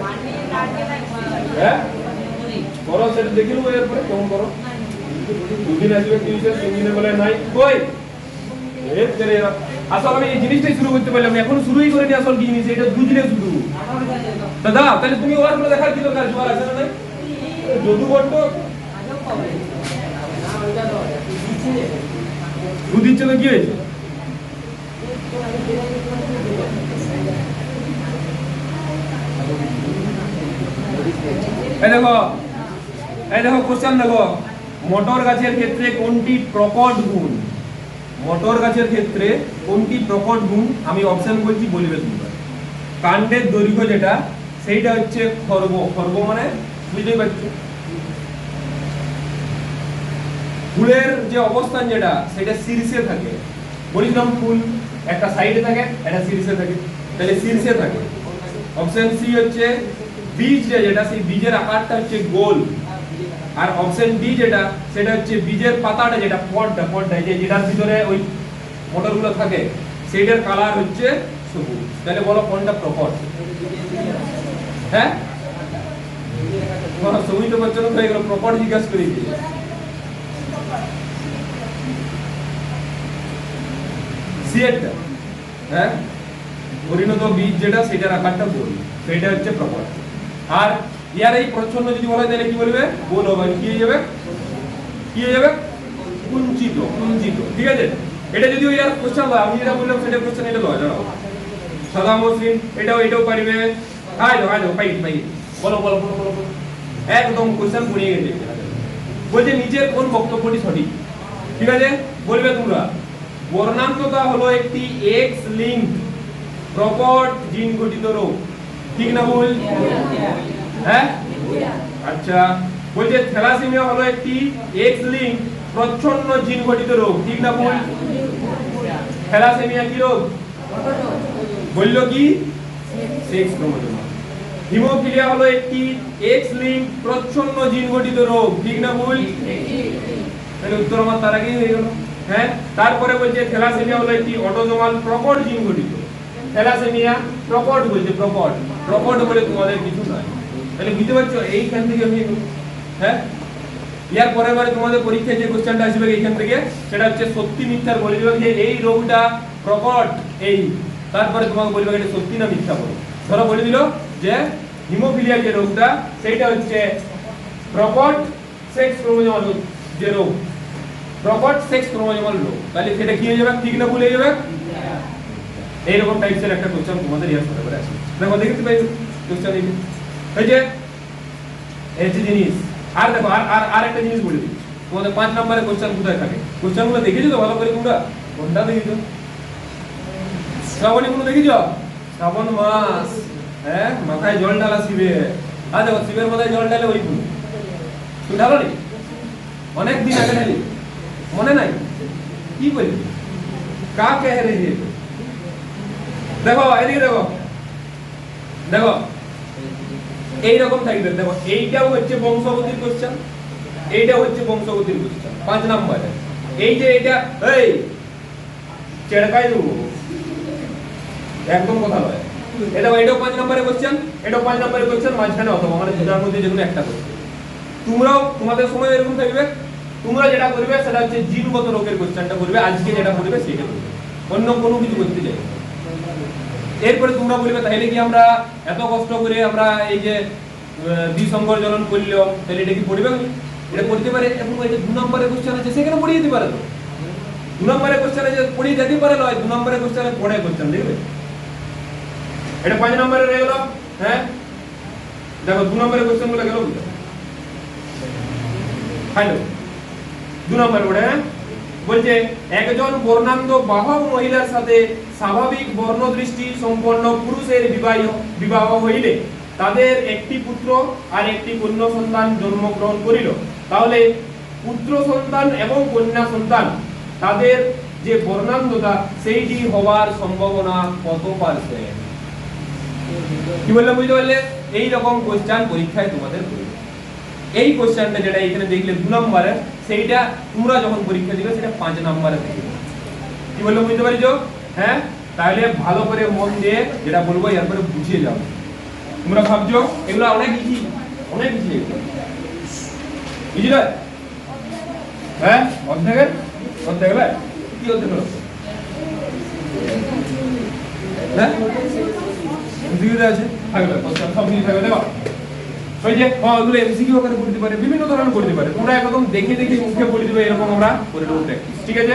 হ্যাঁ, করো সেটা দেখে নেবো এরপরে কেমন করো। দুদিন আসবে টিউশন, 3 দিনে বলে নাই কই আসল। আমি এই জিনিসটাই শুরু করতে পারলাম না, এখনো শুরুই করিনি আসল কি জিনিস, এটা বুঝলে শুধু দাদা। তাহলে তুমি ওয়ার গুলো দেখার কি দরকার? জোয়ার আছে না নাই? যদু বড্ড দুধ দিচ্ছে তো কি হয়েছে? এই দেখো কোশ্চেন দেখো, মোটর গাছের ক্ষেত্রে কোনটি প্রকট গুণ? মোটর গাছের ক্ষেত্রে কোনটি প্রকট গুণ? আমি অপশন বলছি, বলবে তোমরা। কাণ্ডের দৈর্ঘ্য যেটা, সেইটা হচ্ছে খর্ব। খর্ব মানে বুঝতেই পারছো, ফুলের যে অবস্থান যেটা সেটা শীর্ষে থাকে। বলিলাম ফুল একটা সাইডে থাকে, একটা শীর্ষে থাকে, তাহলে শীর্ষে থাকে। অপশন সি হচ্ছে বীজ যেটা, সেই বীজের আকারটা হচ্ছে গোল। আর অপশন ডি যেটা, সেটা হচ্ছে বীজের পাতাটা যেটা পডটা যেটার ভিতরে ওই মোটরগুলো থাকে, সেইটার কালার হচ্ছে সবুজ। তাহলে বলো কোনটা প্রকট? হ্যাঁ, সবই তো বচ্চন হয়ে গেল, প্রপার জিজ্ঞাসা করে দিয়ে সিএটটা, হ্যাঁ, পরিণত বীজ যেটা সেটার আকারটা গোল, সেটা হচ্ছে প্রপার। আর ইয়ার এই প্রচ্ছন্ন যদি বলা হয় তাহলে কি বলবে? গোল হবে। কি হয়ে যাবে? কি হয়ে যাবে? কুঞ্চিত, কুঞ্চিত। ঠিক আছে, এটা যদি ইয়ার কোশ্চেন হয়, আমি যেটা বললাম সেটা কোশ্চেন, এটা লয় জানো, সাদা মসৃণ, এটাও পারবে। আয় যাও পাই বলো বলো বলো বলো বলো। একদম কোশ্চেন পড়িয়ে গেছে। বলছে নিচের কোন বক্তব্যটি সঠিক? ঠিক আছে, বলবে তোমরা। বর্ণান্ততা হলো একটি এক্স লিঙ্ক প্রকট জিন গঠিত রোগ, ঠিক না ভুল? হ্যাঁ, আচ্ছা। বলছে থ্যালাসেমিয়া হলো একটি এক্স লিঙ্ক প্রচ্ছন্ন জিন গঠিত রোগ, ঠিক না ভুল? থ্যালাসেমিয়া কি রোগ বললো? কি? Sex chromosome. হিমোফিলিয়া হলো একটি এক্স লিঙ্ক প্রচ্ছন্ন জিন গঠিত রোগ, ঠিক না ভুল? তাহলে উত্তর আমার তার আগেই হয়ে গেল। হ্যাঁ, তারপরে বলছে থ্যালাসেমিয়া হলো একটি অটোজোমাল প্রকট জিন গঠিত। থ্যালাসেমিয়া প্রকট বলছে, প্রকট বলে তোমাদের কিছু নয়। তাহলে বুঝতে পারছো এইখান থেকে হয়ে গেল। হ্যাঁ, ইয়ার পরের বারে তোমাদের পরীক্ষায় যে কোশ্চেনটা আসবে এইখান থেকে, সেটা হচ্ছে সত্যি মিথ্যার বলে দিবে যে এই রোগটা প্রকট এই, তারপরে তোমাকে বলবে এটা সত্যি না মিথ্যা বলো। ধরো বলে দিল যে হিমোফিলিয়া যে রোগটা সেইটা হচ্ছে প্রকট সেক্স ক্রোমোজোমাল যে রোগ, প্রকট সেক্স ক্রোমোজোমাল রোগ, তাহলে সেটা কি হয়ে যাবে? ঠিক না ভুলে যাবে? এইরকম টাইপসের একটা কোশ্চেন তোমাদের ইয়ার পরে পরে আসবে। দেখো দেখতে পাই কোশ্চেন এই যে এই যে জিনিস। আর দেখো আর একটা জিনিস বলে দিই তোমাদের, 5 নম্বরের কোশ্চেন কোথায় থাকে? কোশ্চেনগুলো দেখেছো তো ভালো করে তোমরা? কোনটা দেখেছো? শ্রাবণী কোনো দেখেছো? শ্রাবণ মাস, হ্যাঁ, মাথায় জল ঢালা শিবে। আর দেখো শিবের মাথায় জল ঢালে ওই ফুল, তুমি ঢালো নি? অনেক দিন আগে ঢালি, মনে নাই? কি বলবি? কা কে রে? দেখো এদিকে দেখো, দেখো এইরকম থাকবে। দেখো এইটাও হচ্ছে বংশগতির কোশ্চেন, এইটাও হচ্ছে বংশগতির কোশ্চেন 5 নম্বরে। এই যে এটা এই চেড়কাই দেবো একদম কথা নয়। এটা এটাও 5 নম্বরের কোশ্চেন, এটাও 5 নম্বরের কোশ্চেন, মাঝখানে অথবা মানে দুটার মধ্যে যেকোনো একটা কোশ্চেন। তোমরাও তোমাদের সময় এরকম থাকবে, তোমরা যেটা করবে সেটা হচ্ছে জিনগত রোগের কোশ্চেনটা করবে, আজকে যেটা করবে সেটা করবে, অন্য কোনো কিছু করতে যাবে। এরপরে তোমরা বলবে তাহলে কি আমরা এত কষ্ট করে আমরা এই যে দ্বিসংকর জ্বলন করলো, তাহলে এটা কি পড়বে? এটা পড়তে পারে। এবং এই যে 2 নম্বরের কোশ্চেন আছে সেখানে পড়িয়ে দিতে পারে। তো 2 নম্বরের কোশ্চেন আছে পড়িয়ে যেতে পারে, নয় 2 নম্বরের কোশ্চেনে পড়ে কোশ্চেন দেখবে। এটা 5 নম্বরে রয়ে গেল। হ্যাঁ, দেখো 2 নম্বরের কোশ্চেন গুলো গেল বুঝো। হ্যালো 2 নম্বর পড়ে। হ্যাঁ, বলছে একজন বর্ণান্ধ বাহক মহিলার সাথে স্বাভাবিক বর্ণদৃষ্টি সম্পন্ন পুরুষের বিবাহ হইলে তাদের একটি পুত্র আর একটি কন্যা সন্তান জন্মগ্রহণ করিল, তাহলে পুত্র সন্তান এবং কন্যা সন্তান তাদের যে বর্ণান্ধতা সেইটি হওয়ার সম্ভাবনা কত %? কি বললাম বুঝতে পারলে? এই রকম কোশ্চেন পরীক্ষায় তোমাদের করবে। এই কোশ্চেনটা যেটা এখানে দেখলে 2 নম্বরে, সেইটা তোমরা যখন পরীক্ষা দিবে সেটা 5 নম্বরে দেখবে। কি বললাম বুঝতে পারছো? হ্যাঁ, তাহলে ভালো করে মন দিয়ে যেটা বলবো এরপরে বুঝিয়ে যাও। তোমরা ভাবছো এগুলো অনেক ইজি, অনেক ইজি, ইজি নয়? হ্যাঁ, অর্ধেকের অর্ধেক নয়, কি অর্ধেক হলো? হ্যাঁ, বুঝতে আছে থাকবে কোশ্চেন সব কিছু থাকবে। দেখো ওই যে ওগুলো এমসিকিউ আকারে পড়তে পারে, বিভিন্ন ধরনের পড়তে পারে। তোমরা একদম দেখে দেখে মুখে পড়ে দিবে, এরকম আমরা করে দেবো প্র্যাকটিস। ঠিক আছে,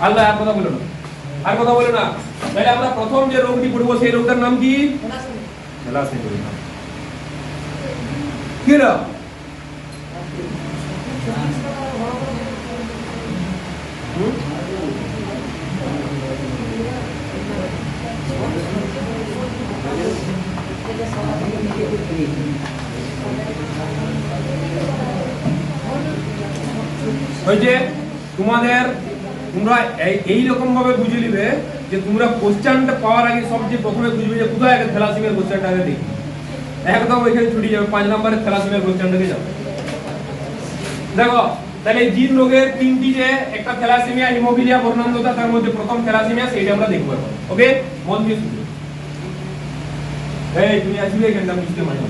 আল্লাহ আর কথা বলো না, আর কথা বলো না। তাহলে আমরা প্রথম যে রোগটি পড়বো সেই রোগটার নাম কি? থ্যালাসেমিয়া। কি না? ওই যে তোমাদের তোমরা এইরকম ভাবে বুঝে নিবে যে তোমরা কোশ্চেনটা পাওয়ার আগে সবচেয়ে প্রথমে বুঝবে যে কোথায় আগে থ্যালাসেমিয়ার কোশ্চেনটা আগে দেখি, একদম ওইখানে ছুটি যাবে। 5 নম্বরের থ্যালাসেমিয়ার কোশ্চেনটাকে যাবে। দেখো তাহলে জিন রোগের 3টি, যে একটা থ্যালাসেমিয়া, হিমোফিলিয়া, বর্ণান্ধতা, তার মধ্যে প্রথম থ্যালাসেমিয়া, সেইটা আমরা দেখবো। ওকে, মন দিয়ে শুনবে। এই তুমি আসবে এখানটা বুঝতে মানে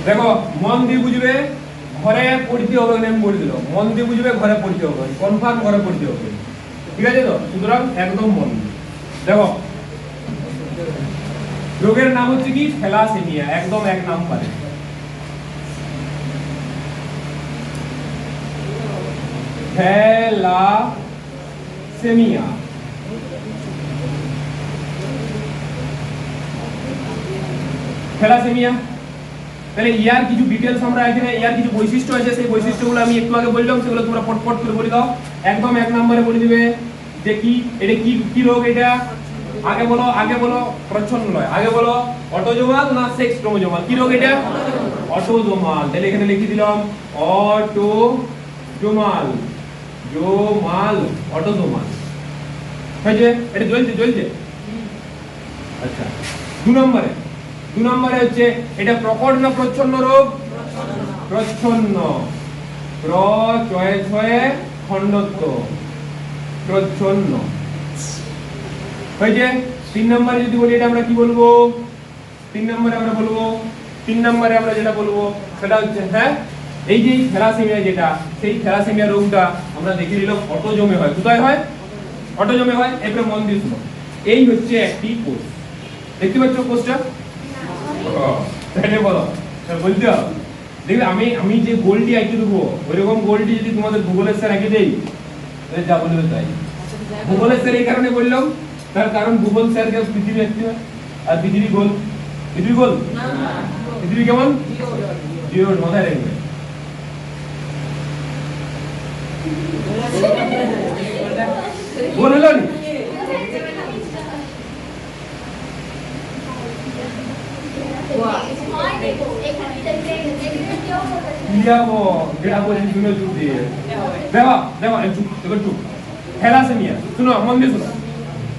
দেখো মন দিয়ে বুঝবে, ঘরে পড়তে হবে না, আমি বলে দিলাম মন দিয়ে বুঝবে, ঘরে পড়তে হবে, কনফার্ম ঘরে পড়তে হবে, ঠিক আছে তো? সুতরাং একদম মন দিয়ে দেখো। রোগের নাম হচ্ছে কি? থ্যালাসেমিয়া, একদম এক নাম্বারে। থ্যালাসেমিয়া থ্যালাসেমিয়া তাহলে ইয়ার কিছু ডিটেইলস আমরা এখানে, ইয়ার কিছু বৈশিষ্ট্য আছে, সেই বৈশিষ্ট্যগুলো আমি একটু আগে বললাম, সেগুলো তোমরা পটপট করে বলে দাও। একদম এক নম্বরে বলে দিবে যে কি এটা কি কি রোগ এটা। আগে বলো প্রচ্ছন্ন নয়, আগে বলো অটোজোমাল না সেক্স ক্রোমোজোমাল? কি রোগ এটা? অটোজোমাল। তাহলে এখানে লিখে দিলাম অটোজোমাল, অটোজোমাল হয়েছে। এটা জ্বলছে। আচ্ছা, দু নম্বরে হচ্ছে এটা প্রকট না প্রচ্ছন্ন রোগ? প্রচ্ছন্ন। খণ্ডত্ব, প্রচ্ছন্ন হয়েছে। 3 নম্বরে যদি বলি এটা আমরা কি বলবো? 3 নম্বরে আমরা যেটা বলবো সেটা হচ্ছে হ্যাঁ, এই যে থ্যালাসেমিয়া যেটা, সেই থ্যালাসেমিয়া রোগটা আমরা দেখে নিলাম অটোজোমে হয়। কোথায় হয়? অটোজোমে হয়। এবারে মন দিয়ে শুনো, এই হচ্ছে একটি কোষ, দেখতে পাচ্ছ কোষটা? তাহলে বলো, বলতে হবে দেখবে আমি যে গোলটি আঁকে দেবো, ওইরকম গোলটি যদি তোমাদের ভূগোলের স্যার আঁকে দেই, যা বলবে তাই। ভূগোলের স্যার এই কারণে বললাম, তার কারণ ভূগোল স্যারকে পৃথিবী আঁকতে হয়, আর পৃথিবী গোল। পৃথিবী কেমন? জিরো। মাথায় রাখবে। গোল হলো না? থ্যালাসেমিয়া শুনো, মন দিয়ে শুনো।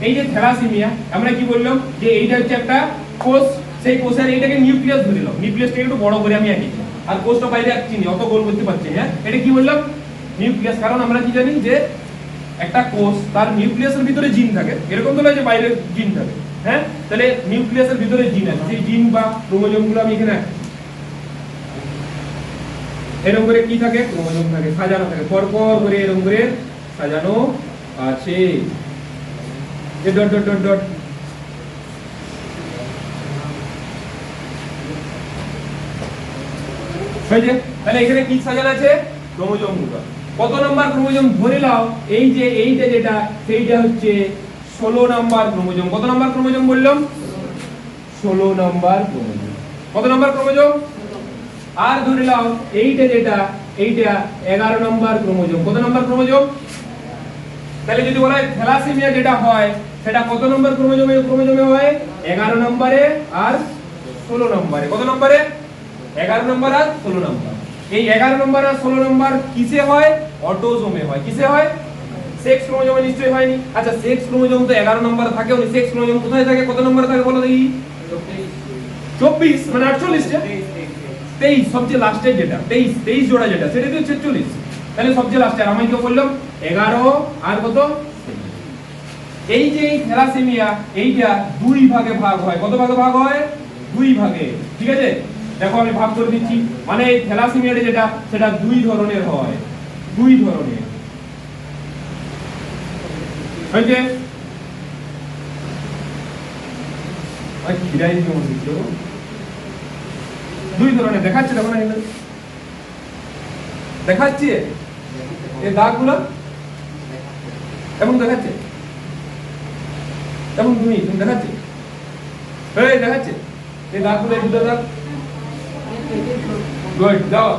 এই যে থ্যালাসেমিয়া আমরা কি বললাম যে এইটা হচ্ছে একটা কোষ, সেই কোষের এইটাকে নিউক্লিয়াস ধরে নিলাম। নিউক্লিয়াসটাকে একটু বড় করে আমি আঁকি, আর কোষটা বাইরে আঁকছি না, অত গোল করতে পারছি না। এটা কি বললাম? নিউক্লিয়াস। কারণ আমরা কি জানি যে একটা কোষ, তার নিউক্লিয়াসের ভিতরে জিন থাকে, এরকম তো নয় যে বাইরে জিন থাকে। হ্যাঁ, তাহলে নিউক্লিয়াসের ভিতরে জিন আছে, সেই জিন বা ক্রোমোজোমগুলো আমি এখানে আঁকি। এরকম করে কি থাকে? ক্রোমোজোম থাকে, সাজানো থাকে, পরপর করে এরকম করে সাজানো আছে। এই ডট ডট ডট ডট হয়েছে। তাহলে এখানে কি সাজানো আছে? ক্রোমোজোমগুলো। কত নাম্বার ক্রোমোজোম ধরে নাও, এই যে এইটা যেটা, সেইটা হচ্ছে 16 নাম্বার ক্রোমোজোম। কত নাম্বার ক্রোমোজোম বললাম? 16 নাম্বার ক্রোমোজোম। কত নাম্বার ক্রোমোজোম? আর ধরে নাও এইটা যেটা, এইটা 11 নাম্বার ক্রোমোজোম। কত নাম্বার ক্রোমোজোম? তাহলে যদি বলা হয় থ্যালাসেমিয়া যেটা হয় সেটা কত নাম্বার ক্রোমোজোমে হয়? 11 নম্বরে আর 16 নম্বরে। কত নম্বরে? 11 নম্বর আর 16 নম্বর। এই 11 নম্বর আর 16 নম্বর কিসে হয়? অটোজোমে হয়। কিসে হয়? সেক্স ক্রোমোজোমে নিশ্চয়ই হয়নি। আচ্ছা, সেক্স ক্রোমোজোম তো 11 নম্বর থাকে, ওই সেক্স ক্রোমোজোম কোথায় থাকে? কত নম্বরে থাকে বলো দেখি? 24 মানে 48 টা 23 সবচেয়ে লাস্টের যেটা, 23 জোড়া যেটা, সেটা তো 46। তাহলে সবচেয়ে লাস্টে আর আমি কি বললাম 11 আর কত? এই যে থ্যালাসেমিয়া, এইটা দুই ভাগে ভাগ হয়। কত ভাগে ভাগ হয়? দুই ভাগে। ঠিক আছে, দেখো আমি ভাগ করে দিচ্ছি। মানে এই থ্যালাসেমিয়াটা যেটা, সেটা দুই ধরনের হয়। দুই ধরনের হয়েছে। দুই ধরনের দেখাচ্ছে, দেখো না এখানে দেখাচ্ছে এই দাগগুলো এমন দেখাচ্ছে, এমন তুমি দেখাচ্ছে, এই দেখাচ্ছে এই দাগগুলো, এই দুটো দাগ। গুড, দাও।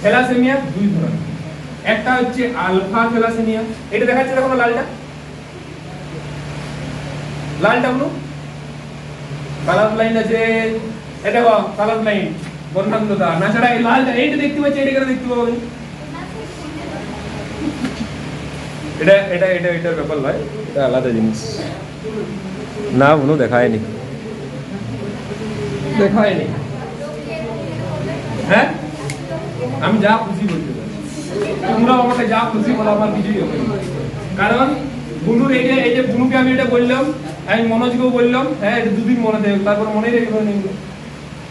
থ্যালাসেমিয়া দুই ধরনের, একটা হচ্ছে আলফা থ্যালাসেমিয়া, এটা দেখাচ্ছে দেখো না লালটা, লালটা হলো কালার লাইন আছে, এটা কালার লাইন বর্ণান্ধতা না ছাড়া এই লালটা, এইটা দেখতে পাচ্ছি, এটা কেন দেখতে পাবো? এটা এটা এটা এটার ব্যাপার নয়, এটা আলাদা জিনিস না, কোনো দেখায়নি, দেখায়নি। হ্যাঁ, আমি যা খুশি বলতে পারি, তোমরা আমাকে যা খুশি বলো, আমার কিছুই হবে না। কারণ বুনুর এই যে বুনুকে আমি এটা বললাম, আমি মনোজকেও বললাম, হ্যাঁ এটা দুদিন মনে দেবে, তারপর মনে রেখে নেব।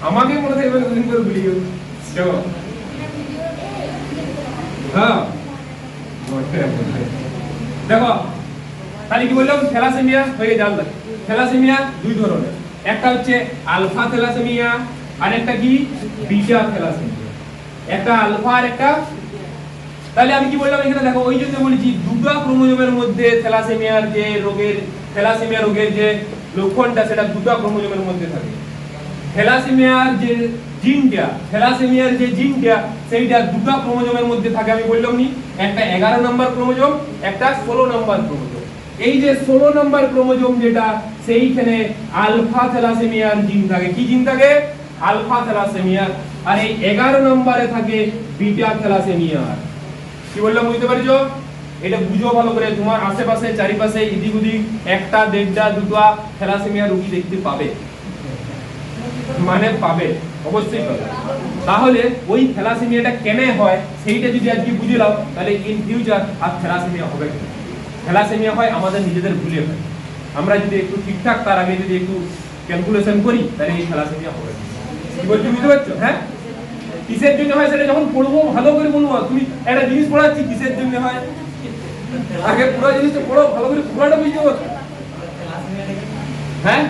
আমাকে মনে থাকবে দুদিন করে ভুলে গেল। দেখো হ্যাঁ দেখো তাহলে কি বললাম থ্যালাসেমিয়া হয়ে গেল। থ্যালাসেমিয়া দুই ধরনের, একটা হচ্ছে আলফা থ্যালাসেমিয়া আর একটা কি বিটা থ্যালাসেমিয়া। একটা আলফা আর একটা, তাহলে আমি কি বললাম এখানে দেখো ওই জন্য বলেছি দুটো ক্রোমোজোমের মধ্যে থ্যালাসেমিয়ার যে থ্যালাসেমিয়া রোগের যে লক্ষণটা সেটা দুটো ক্রোমোজোমের মধ্যে থাকে। থ্যালাসেমিয়ার যে জিনটা সেইটা দুটো ক্রোমোজোমের মধ্যে থাকে। আমি বললাম নি একটা 11 নম্বর ক্রোমোজোম, একটা 16 নম্বর ক্রোমোজোম। এই যে 16 নম্বর ক্রোমোজোম যেটা সেইখানে আলফা থ্যালাসেমিয়ার জিন থাকে। কি জিন থাকে? আলফা থ্যালাসেমিয়ার। আর এই 11 নম্বরে থাকে বিটা থ্যালাসেমিয়ার। কি বললাম বুঝতে পারছো? এটা বুঝো ভালো করে, তোমার আশেপাশে চারিপাশে এদিক ওদিক একটা দেড়টা দুটো থ্যালাসেমিয়া রোগী দেখতে পাবে, মানে পাবে, অবশ্যই পাবে। তাহলে ওই থ্যালাসেমিয়াটা কেন হয় সেইটা যদি আজকে বুঝে নাও তাহলে ইন ফিউচার আর থ্যালাসেমিয়া হবে না। থ্যালাসেমিয়া হয় আমাদের নিজেদের ভুলে হয়। আমরা যদি একটু ঠিকঠাক তার আগে যদি একটু ক্যালকুলেশন করি তাহলে এই থ্যালাসেমিয়া হবে না। কি বলছো বুঝতে পারছো? হ্যাঁ, কিসের জন্য হয় সেটা যখন পড়বো ভালো করে বলবো। তুমি একটা জিনিস পড়াচ্ছি কিসের জন্য হয়, আগে পুরো জিনিসটা পড়ো ভালো করে, পুরোটা বুঝতে পারছো? হ্যাঁ,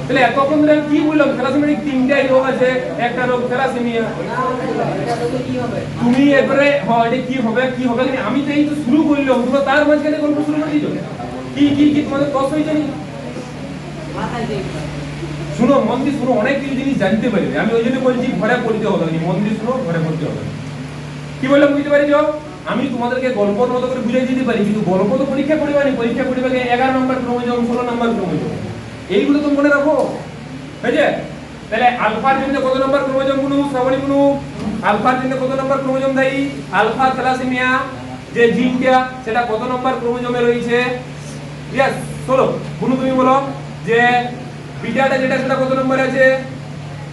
তাহলে এতক্ষণ ধরে আমি কি বললাম? থ্যালাসেমিয়া তিনটাই রোগ আছে, একটা রোগ থ্যালাসেমিয়া। তুমি এবারে হ্যাঁ এটা কি হবে কি হবে, আমি তো এই তো শুরু করলাম, তোমরা তার মাঝখানে গল্প শুরু করে দিছো। কি কি কি তোমাদের প্রশ্ন হয়েছে? শুনো, মন দিয়ে শুনো, অনেক কিছু জিনিস জানতে পারবে। আমি ওই জন্য বলছি ঘরে পড়তে হবে, মন দিয়ে শুনো, ঘরে পড়তে হবে। কি বললাম বুঝতে পারিছো? আমি তোমাদেরকে গল্পর মতো করে বুঝাই দিতে পারি, কিন্তু গল্প তো পরীক্ষা পড়বে না। পরীক্ষা পড়বে 11 নম্বর ক্রোমোজোম, 16 নম্বর ক্রোমোজোম, এইগুলো তো মনে রাখো, বুঝলে? তাহলে আলফার জন্য কত নম্বর ক্রোমোজোম গুলো শ্রাবণী গুলো? আলফার জন্য কত নম্বর ক্রোমোজোম দায়ী? আলফা থ্যালাসেমিয়া যে জিনটা সেটা কত নম্বর ক্রোমোজোমে রয়েছে? यस, চলো বুনু তুমি বলো যে বিটাটা যেটা সেটা কত নম্বরে আছে?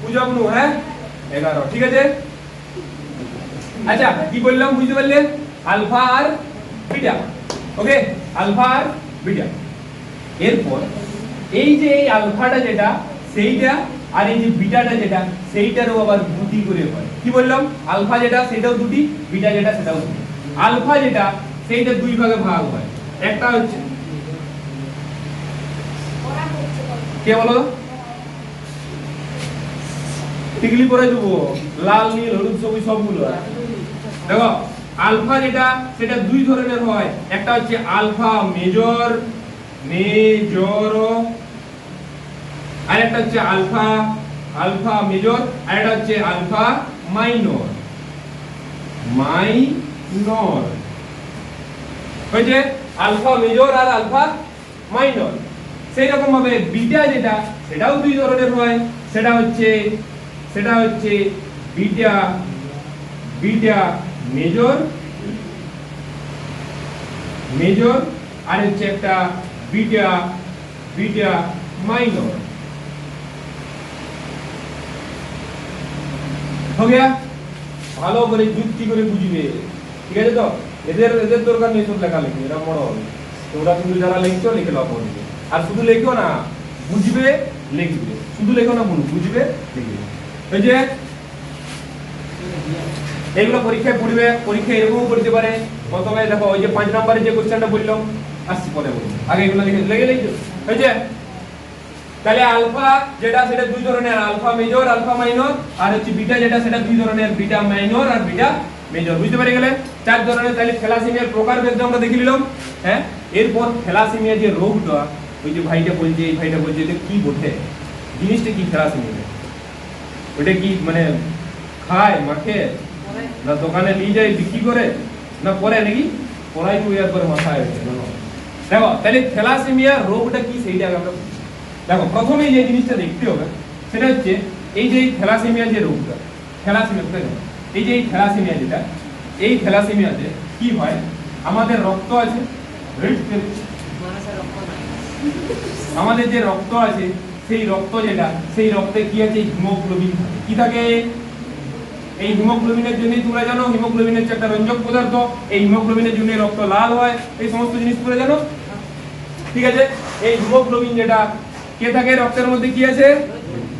পূজা বুনু, হ্যাঁ 11, ঠিক আছে। আচ্ছা কি বললাম বুঝতে পারলে? আলফা আর বিটা, ওকে, আলফা আর বিটা। এরপর এই যে এই আলফাটা যেটা সেইটা আর এই যে বিটাটা যেটা সেইটারও আবার দুটি করে হয়। কি বললাম? আলফা যেটা সেটাও দুটি, বিটা যেটা সেটাও দুটি। আলফা যেটা সেইটা দুই ভাগে ভাগ হয়। একটা হচ্ছে কে বলো? টিকলি পরে দেবো, লাল নীল হলুদ সবুজ সবগুলো। দেখো আলফা যেটা সেটা দুই ধরনের হয়। একটা হচ্ছে আলফা মেজর আর একটা হচ্ছে আলফা মেজর আর একটা হচ্ছে আলফা মাইনর। হয়েছে আলফা মেজর আর আলফা মাইনর। সেই রকম ভাবে বিটা যেটা সেটাও দুই ধরনের হয়। সেটা হচ্ছে বিটা মেজর আর হচ্ছে একটা বিটা মাইনর। हो गया? ভালো করে যুক্তি করে বুঝবে, ঠিক আছে তো? এদের দরকার নেই সব লেখালেখি, এরা বড় হবে। তোমরা শুধু যারা লিখছো লিখে নাও পড়বে, আর শুধু লেখো না, বুঝবে লিখবে। শুধু লেখো না, বুঝবে লিখবে। এই যে এগুলো পরীক্ষায় পড়বে, পরীক্ষা এরকম করতে পারে। প্রথমে দেখো ওই যে 5 নম্বরের যে কোশ্চেনটা বললাম, আসছি পরে বলবো, আগে এগুলো লিখে লিখছো। এই যে তাহলে আলফা যেটা সেটা দুই ধরনের, আলফা মেজর আলফা মাইনর, আর হচ্ছে বিটা যেটা সেটা দুই ধরনের, বিটা মাইনর আর বিটা মেজর। বুঝতে পেরে গেলে? 4 ধরনের। তাহলে থ্যালাসেমিয়ার প্রকারভেদ আমরা দেখে নিলাম। হ্যাঁ, এরপর থ্যালাসেমিয়া যে রোগটা, ওই যে ভাইটা বলছে, এই ভাইটা বলছে এটা কি বটে, জিনিসটা কি থ্যালাসেমিয়া? ওটা কি মানে খায় মাখে, না দোকানে নিয়ে যায় বিক্রি করে, না পরে নাকি পড়াই তো ইয়ার করে মাথায় হয়েছে? দেখো তাহলে থ্যালাসেমিয়া রোগটা কি সেইটা আমরা দেখো। প্রথমে যে জিনিসটা দেখতে হবে সেটা হচ্ছে এই যে থ্যালাসেমিয়া যে রোগটা, এই যে থ্যালাসেমিয়া যেটা, এই থ্যালাসেমিয়াতে কি হয়? আমাদের রক্ত আছে, আমাদের যে রক্ত আছে সেই রক্ত যেটা, সেই রক্তে কি আছে? হিমোগ্লোবিন থাকে। কি থাকে? এই হিমোগ্লোবিনের জন্যই তোমরা জানো হিমোগ্লোবিন হচ্ছে একটা রঞ্জক পদার্থ। এই হিমোগ্লোবিনের জন্য রক্ত লাল হয়, এই সমস্ত জিনিস তোমরা জানো, ঠিক আছে? এই হিমোগ্লোবিন যেটা কে থাকে রক্তের মধ্যে কি আছে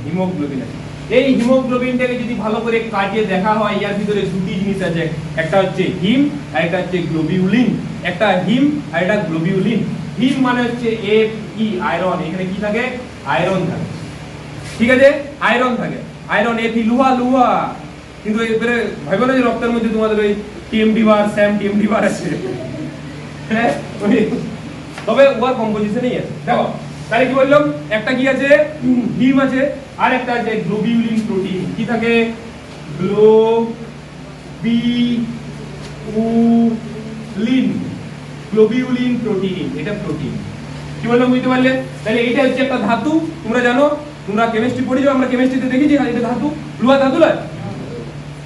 হিমোগ্লোবিন আছে এই হিমোগ্লোবিনটাকে যদি ভালো করে কাটিয়ে দেখা হয় এর ভিতরে দুটি জিনিস আছে একটা হচ্ছে হিম আর একটা হচ্ছে গ্লোবিউলিন একটা হিম আর একটা গ্লোবিউলিন হিম মানে হচ্ছে এফ ই আয়রন এখানে কি থাকে আয়রন থাকে ঠিক আছে আয়রন থাকে আয়রন এফ ই লোহা লোহা কিন্তু এবারে ভাইবো না যে রক্তের মধ্যে তোমাদের ওই টিএমডি বার স্যাম টিএমডি বার আছে হ্যাঁ তবে ওর কম্পোজিশনই আছে দেখো তাহলে কি বললাম একটা কি আছে হিম আছে আর একটা আছে গ্লোবিউলিন প্রোটিন কি থাকে গ্লোবিউলিন প্রোটিন এটা প্রোটিন কি বললাম বুঝতে পারলে তাহলে এটা হচ্ছে একটা ধাতু তোমরা জানো তোমরা কেমিস্ট্রি পড়েছো আমরা কেমিস্ট্রিতে দেখেছি এটা ধাতু লোহা ধাতু নয়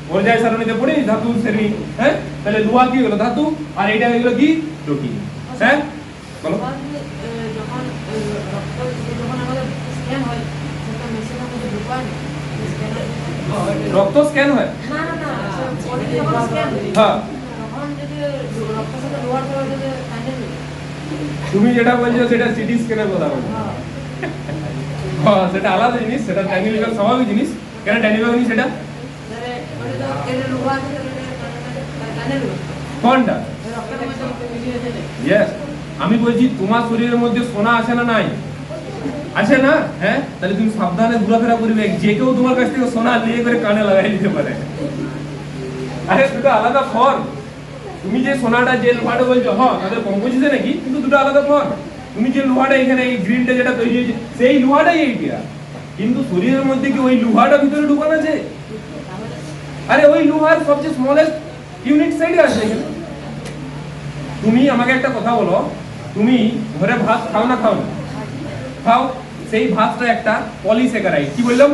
পর্যায় সারণীতে পড়ি ধাতু শ্রেণী হ্যাঁ তাহলে লোহা কি হলো ধাতু আর এটা হলো কি প্রোটিন হ্যাঁ বলো যখন আমাদের স্ক্যান হয় সেটা মেশিনের মধ্যে ঢোকায় রক্ত স্ক্যান হয় না না না বডি যখন স্ক্যান হ্যাঁ তখন যদি রক্তের সাথে লোহার দেওয়া যদি কানেক্ট তুমি যেটা বলছো সেটা সিটি স্ক্যানের কথা বলছো হ্যাঁ সেটা আলাদা জিনিস সেটা ডাইনামিক স্বাভাবিক জিনিস কেন ডাইনামিক জিনিস সেটা তাহলে ওটা তো এর লোহা আছে কানেক্ট কোনটা রক্তের মধ্যে মিলিয়ে যায় ইয়েস আমি বলছি তোমার শরীরের মধ্যে সোনা আছে না নাই আছে না হ্যাঁ তাহলে তুমি সাবধানে ঘোরাফেরা করবে যে কেউ তোমার কাছ থেকে সোনা নিয়ে করে কানে লাগাই দিতে পারে আরে দুটো আলাদা ফর্ম তুমি যে সোনাটা যে লোহাটা বলছো হ্যাঁ তাদের কম্পোজিশন নাকি কিন্তু দুটো আলাদা ফর্ম তুমি যে লোহাটা এখানে এই গ্রিনটা যেটা তৈরি হয়েছে সেই লোহাটাই এইটা কিন্তু শরীরের মধ্যে কি ওই লোহাটা ভিতরে ঢুকানো আছে আরে ওই লোহার সবচেয়ে স্মলেস্ট ইউনিট সাইডে আছে এখানে তুমি আমাকে একটা কথা বলো তুমি ঘরে ভাত খাও না খাও না খাও সেই ভাতটা একটা পলিস্যাকারাইড কি বললাম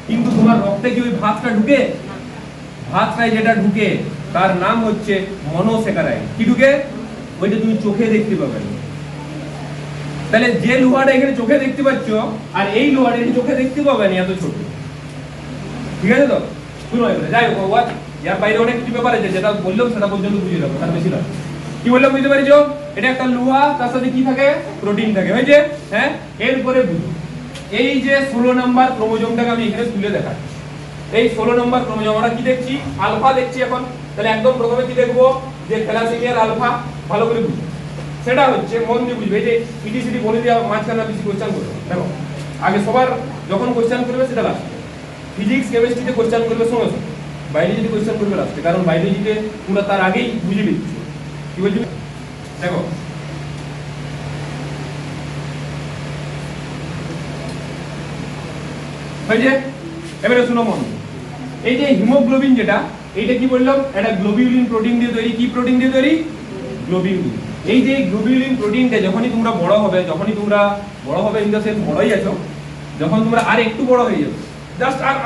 কিন্তু তোমার রক্তে কি ওই ভাতটা ঢুকে ভাতটায় যেটা ঢুকে তার নাম হচ্ছে মনোস্যাকারাইড কি ঢুকে ওইটা তুমি চোখে দেখতে পাবে না তাহলে যে লোহাটা এখানে চোখে দেখতে পাচ্ছ আর এই লোহাটা এখানে চোখে দেখতে পাবে না এত ছোট ঠিক আছে তো শুনো এবারে যাই হোক ইয়ার বাইরে অনেক কিছু ব্যাপার আছে যেটা বললাম সেটা পর্যন্ত বুঝে যাবো তার বেশি না কি বললাম বুঝতে পারছো এটা একটা লোহা তার সাথে কি থাকে প্রোটিন থাকে হয়েছে হ্যাঁ এরপরে বুঝো এই যে 16 নাম্বার ক্রোমোজোমটাকে আমি এখানে তুলে দেখাচ্ছি এই 16 নাম্বার ক্রোমোজোম আমরা কি দেখছি আলফা দেখছি এখন তাহলে একদম প্রথমে কি দেখবো যে থ্যালাসেমিয়ার আলফা ভালো করে বুঝো সেটা হচ্ছে মন দিয়ে বুঝবে এই যে ইটিসিটি বলে দেওয়া মাঝখানে বেশি কোশ্চেন করবে দেখো আগে সবার যখন কোশ্চেন করবে সেটা লাস্ট ফিজিক্স কেমিস্ট্রিতে কোশ্চেন করবে সময় বায়োলজিতে কোশ্চেন করবে লাস্টে কারণ বায়োলজিতে তোমরা তার আগেই বুঝে নিচ্ছ কি বলছি দেখো হয়েছে এবারে শুনো মন এই যে হিমোগ্লোবিন যেটা এইটা কি বললাম এটা গ্লোবিউলিন প্রোটিন দিয়ে তৈরি কি প্রোটিন দিয়ে তৈরি গ্লোবিউলিন এই যে গ্লোবিউলিন প্রোটিনটা যখনই তোমরা বড় হবে ইন দ্য সেন্স বড়ই আছো যখন তোমরা আর একটু বড় হয়ে যাবে জাস্ট আর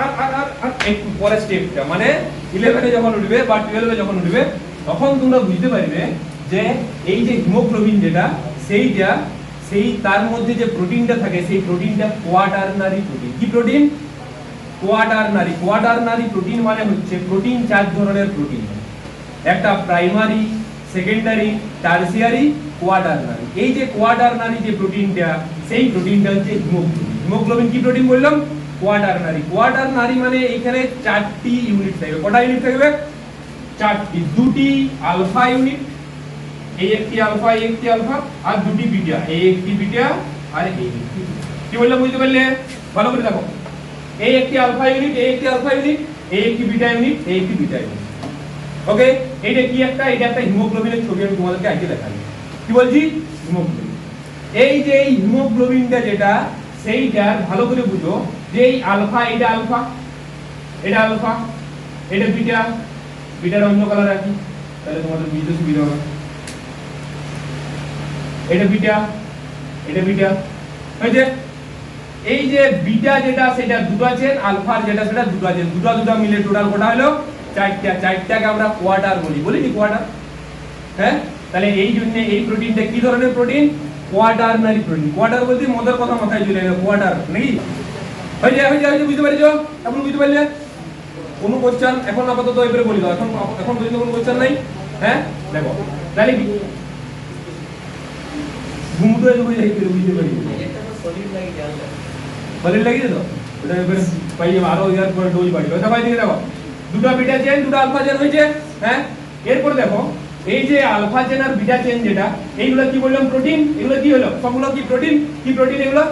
একটু পরের স্টেপটা মানে 11 এ যখন উঠবে বা 12 এ যখন উঠবে তখন তোমরা বুঝতে পারবে যে এই যে হিমোগ্লোবিন যেটা সেইটা সেই তার মধ্যে যে প্রোটিনটা থাকে সেই প্রোটিনটা কোয়াটারনারি প্রোটিন কি প্রোটিন কোয়াটারনারি প্রোটিন মানে হচ্ছে প্রোটিন চার ধরনের প্রোটিন একটা প্রাইমারি সেকেন্ডারি টারসিয়ারি কোয়াটারনারি এই যে কোয়াটারনারি যে প্রোটিনটা সেই প্রোটিনটা হচ্ছে হিমোগ্লোবিন কি প্রোটিন বললাম কোয়াটারনারি মানে এখানে চারটি ইউনিট থাকবে কটা ইউনিট থাকবে চারটি দুটি আলফা ইউনিট এই একটি আলফা আর দুটি বিটা এই একটি বিটা আর এই একটি কি বললাম বুঝতে পারলে ভালো করে দেখো এই একটি আলফা ইউনিট এই একটি আলফা ইউনিট এই একটি বিটা ইউনিট এই একটি বিটা ইউনিট ওকে এটা কি একটা এটা একটা হিমোগ্লোবিনের ছবি আমি তোমাদেরকে আগে দেখাই কি বলছি হিমোগ্লোবিন এই যে হিমোগ্লোবিনটা যেটা সেইটা ভালো করে বুঝো যে এই আলফা এটা বিটার অন্য কালার রাখি তাহলে তোমাদের বুঝতে সুবিধা হবে এটা বিটা হয়েছে এই যে বিটা যেটা সেটা দুটো আছে আলফার যেটা সেটা দুটো আছে দুটো মিলে টোটাল কটা হলো চারটাকে আমরা কোয়ার্টার বলি কি কোয়ার্টার হ্যাঁ তাহলে এই জন্য এই প্রোটিনটা কি ধরনের প্রোটিন কোয়াটারনারি প্রোটিন কোয়ার্টার বলতে মদের কথা মাথায় চলে এলো কোয়ার্টার নাকি হয়ে যায় বুঝতে পারছো এখন বুঝতে পারলে কোনো কোশ্চেন এখন আপাতত এবারে বলি দাও এখন পর্যন্ত কোনো কোশ্চেন নাই হ্যাঁ দেখো তাহলে কি ঘুমটো বুঝতে পারি সলিড লাগিয়ে তো ওটা এবার পাই যাবে আরো ইয়ার পরে ডোজ বাড়বে সবাই দিকে দেখো দুটো বিটা চেন দুটো আলফা চেন হয়েছে হ্যাঁ এরপর দেখো এই যে আলফা চেন আর বিটা চেন যেটা এইগুলো কি বললাম প্রোটিন এগুলো কি হলো সবগুলো কি প্রোটিন এগুলো